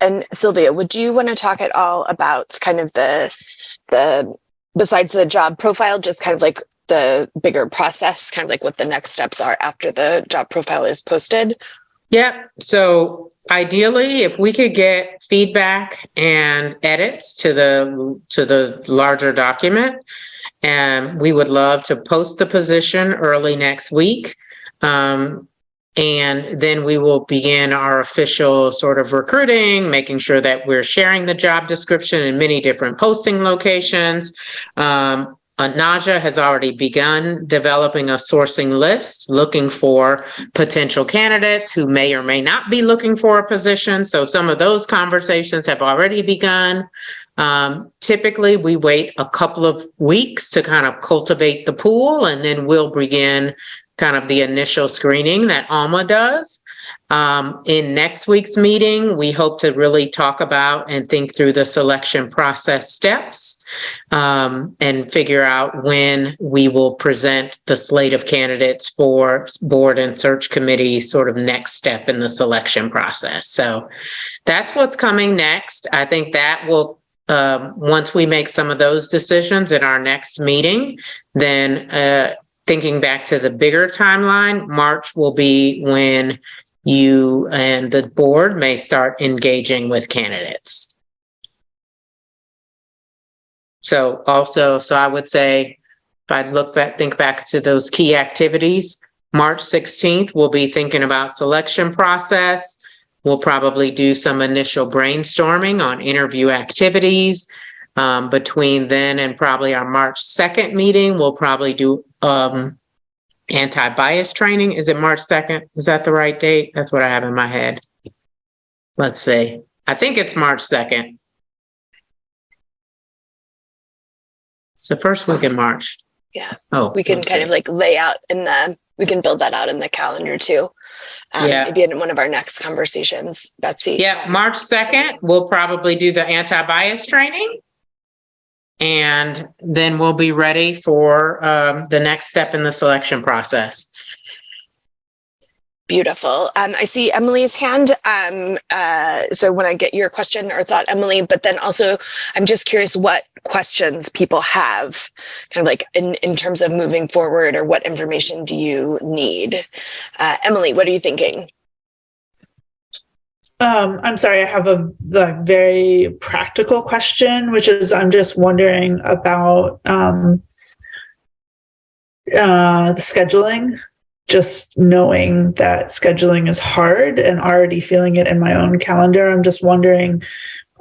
And Sylvia, would you want to talk at all about kind of the besides the job profile, just kind of like the bigger process, kind of like what the next steps are after the job profile is posted? Yeah. So ideally, if we could get feedback and edits to the larger document, and we would love to post the position early next week. And then we will begin our official sort of recruiting, making sure that we're sharing the job description in many different posting locations. Naja has already begun developing a sourcing list, looking for potential candidates who may or may not be looking for a position. So some of those conversations have already begun. Typically, we wait a couple of weeks to kind of cultivate the pool, and then we'll begin kind of the initial screening that Alma does. In next week's meeting, we hope to really talk about and think through the selection process steps and figure out when we will present the slate of candidates for board and search committee sort of next step in the selection process. So that's what's coming next. I think that will, once we make some of those decisions in our next meeting, then thinking back to the bigger timeline, March will be when you and the board may start engaging with candidates. So I would say, if I think back to those key activities, March 16th, we'll be thinking about selection process. We'll probably do some initial brainstorming on interview activities. Between then and probably our March 2nd meeting, we'll probably do anti-bias training. Is it March 2nd? Is that the right date? That's what I have in my head. Let's see. I think it's March 2nd. It's the first week in March. Yeah. Oh, we can kind of like lay out we can build that out in the calendar too. Maybe in one of our next conversations, Betsy. Yeah, March 2nd, we'll probably do the anti-bias training. And then we'll be ready for the next step in the selection process. Beautiful. I see Emily's hand. So when I get your question or thought, Emily, but then also I'm just curious what questions people have kind of like in terms of moving forward, or what information do you need? Emily, what are you thinking? I'm sorry, I have a very practical question, which is I'm just wondering about the scheduling. Just knowing that scheduling is hard and already feeling it in my own calendar. I'm just wondering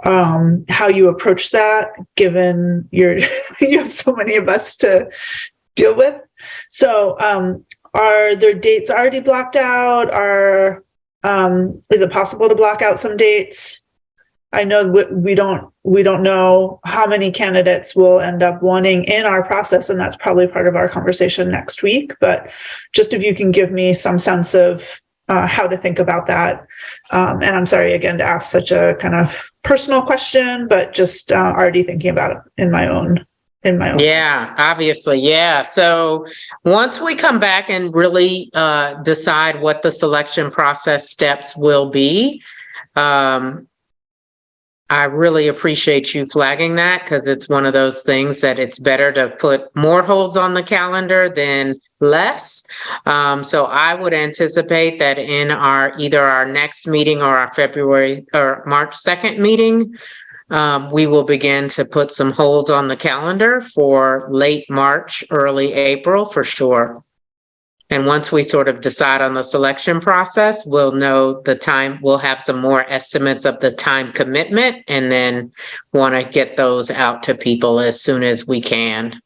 how you approach that, given you have so many of us to deal with. So are there dates already blocked out? Is it possible to block out some dates? I know we don't know how many candidates will end up wanting in our process, and that's probably part of our conversation next week. But just if you can give me some sense of how to think about that. And I'm sorry again to ask such a kind of personal question, but just already thinking about it in my own. Yeah, obviously. Yeah. So once we come back and really decide what the selection process steps will be, I really appreciate you flagging that, because it's one of those things that it's better to put more holds on the calendar than less. So I would anticipate that in either our next meeting or our February or March 2nd meeting, we will begin to put some holds on the calendar for late March, early April for sure. And once we sort of decide on the selection process, we'll know the time, we'll have some more estimates of the time commitment, and then want to get those out to people as soon as we can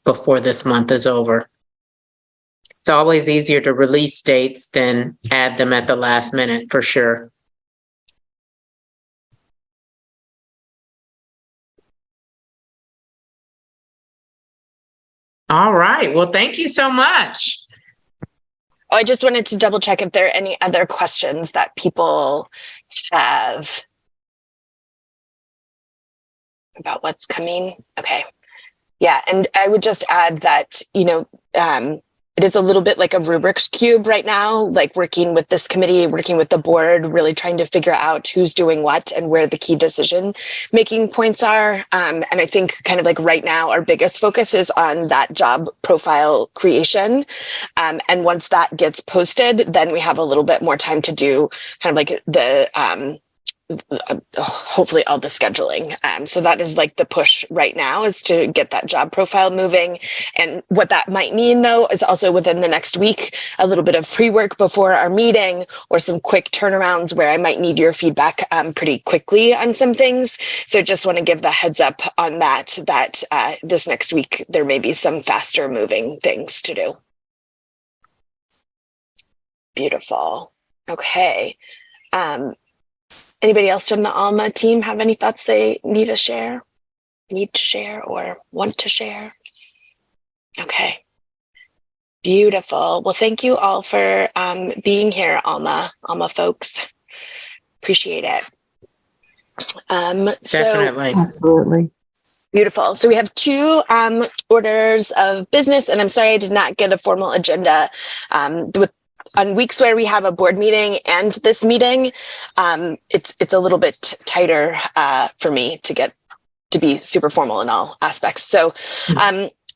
before this month is over. It's always easier to release dates than add them at the last minute, for sure. All right. Well, thank you so much. Oh, I just wanted to double check if there are any other questions that people have about what's coming. Okay. Yeah. And I would just add that, it is a little bit like a Rubik's Cube right now, like working with this committee, working with the board, really trying to figure out who's doing what and where the key decision making points are. And I think kind of like right now, our biggest focus is on that job profile creation. And once that gets posted, then we have a little bit more time to do kind of like the, hopefully all the scheduling. So that is like the push right now, is to get that job profile moving. And what that might mean, though, is also within the next week, a little bit of pre-work before our meeting, or some quick turnarounds where I might need your feedback pretty quickly on some things. So just want to give the heads up on that this next week, there may be some faster moving things to do. Beautiful. Okay. Anybody else from the Alma team have any thoughts they need to share or want to share? Okay. Beautiful. Well, thank you all for being here, Alma folks. Appreciate it. Definitely. Absolutely. Beautiful. So we have two orders of business, and I'm sorry I did not get a formal agenda on weeks where we have a board meeting and this meeting. It's a little bit tighter for me to be super formal in all aspects. So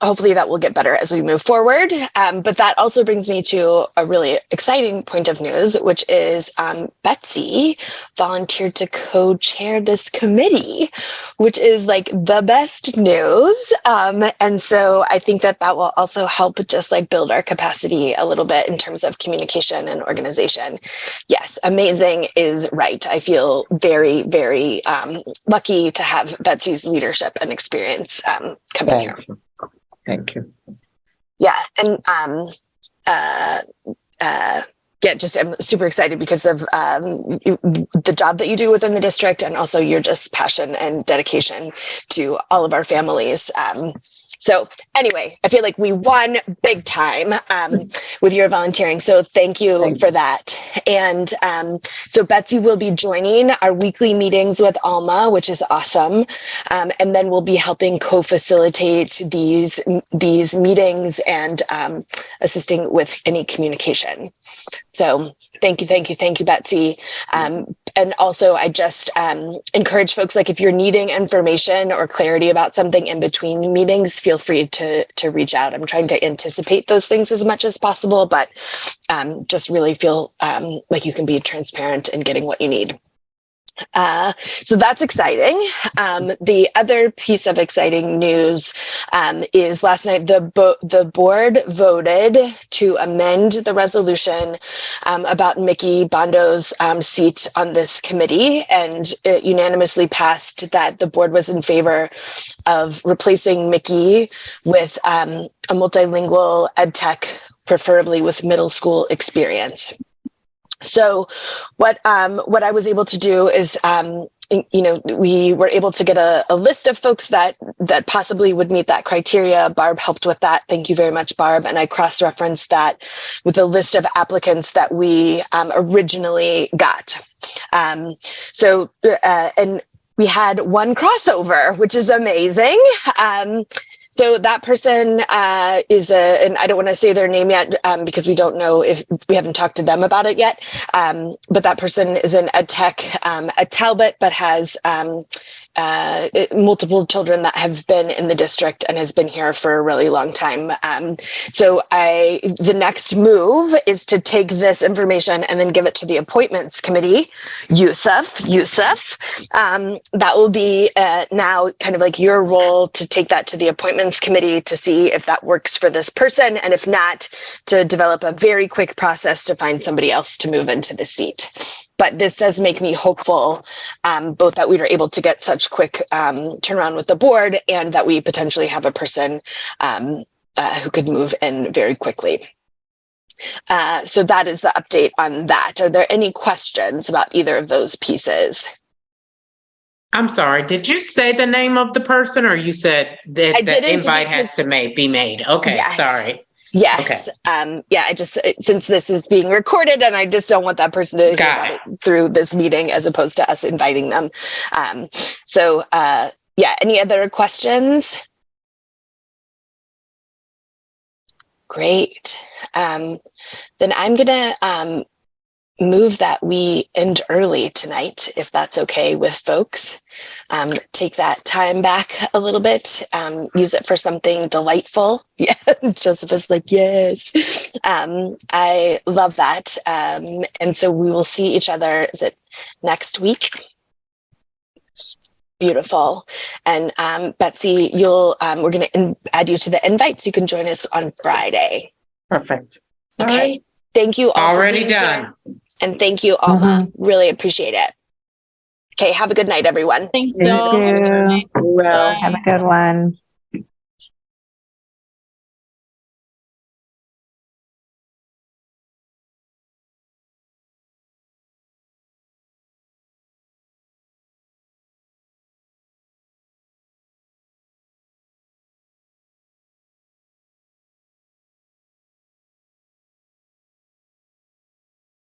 hopefully that will get better as we move forward. But that also brings me to a really exciting point of news, which is Betsy volunteered to co-chair this committee, which is like the best news. And so I think that will also help just like build our capacity a little bit in terms of communication and organization. Yes, amazing is right. I feel very, very lucky to have Betsy's leadership and experience coming here. Thank you. Yeah, and just I'm super excited because of the job that you do within the district, and also your just passion and dedication to all of our families. So anyway, I feel like we won big time with your volunteering. So thank you for that. And so Betsy will be joining our weekly meetings with Alma, which is awesome. And then we'll be helping co-facilitate these meetings and assisting with any communication. So Thank you, Betsy. And also, I just encourage folks, like if you're needing information or clarity about something in between meetings, feel free to reach out. I'm trying to anticipate those things as much as possible, but just really feel like you can be transparent in getting what you need. So that's exciting. The other piece of exciting news is last night the board voted to amend the resolution about Mickey Bondo's seat on this committee, and it unanimously passed that the board was in favor of replacing Mickey with a multilingual ed tech, preferably with middle school experience. So what I was able to do is, we were able to get a list of folks that possibly would meet that criteria. Barb helped with that. Thank you very much, Barb. And I cross-referenced that with a list of applicants that we originally got. And we had one crossover, which is amazing. So that person and I don't want to say their name yet because we don't know if we haven't talked to them about it yet. But that person is an ed tech at Talbot, but has multiple children that have been in the district and has been here for a really long time. So the next move is to take this information and then give it to the appointments committee, Yusuf. That will be now kind of like your role to take that to the appointments committee to see if that works for this person. And if not, to develop a very quick process to find somebody else to move into the seat. But this does make me hopeful, both that we were able to get such quick turnaround with the board and that we potentially have a person who could move in very quickly. So that is the update on that. Are there any questions about either of those pieces? I'm sorry, did you say the name of the person, or you said that the invite has to be made? Okay, yes. Sorry. Yes. Okay. I just, since this is being recorded and I just don't want that person to hear about it through this meeting as opposed to us inviting them. Any other questions? Great. Then I'm going to move that we end early tonight, if that's okay with folks. Take that time back a little bit, use it for something delightful. Yeah, Joseph is like, yes. I love that. And so we will see each other, is it next week? Beautiful. And Betsy, we're going to add you to the invite so you can join us on Friday. Perfect. Okay. Right. Thank you all. Already done. And thank you, Alma. Really appreciate it. Okay, have a good night, everyone. Thanks, Thank y'all. you. Have a good one.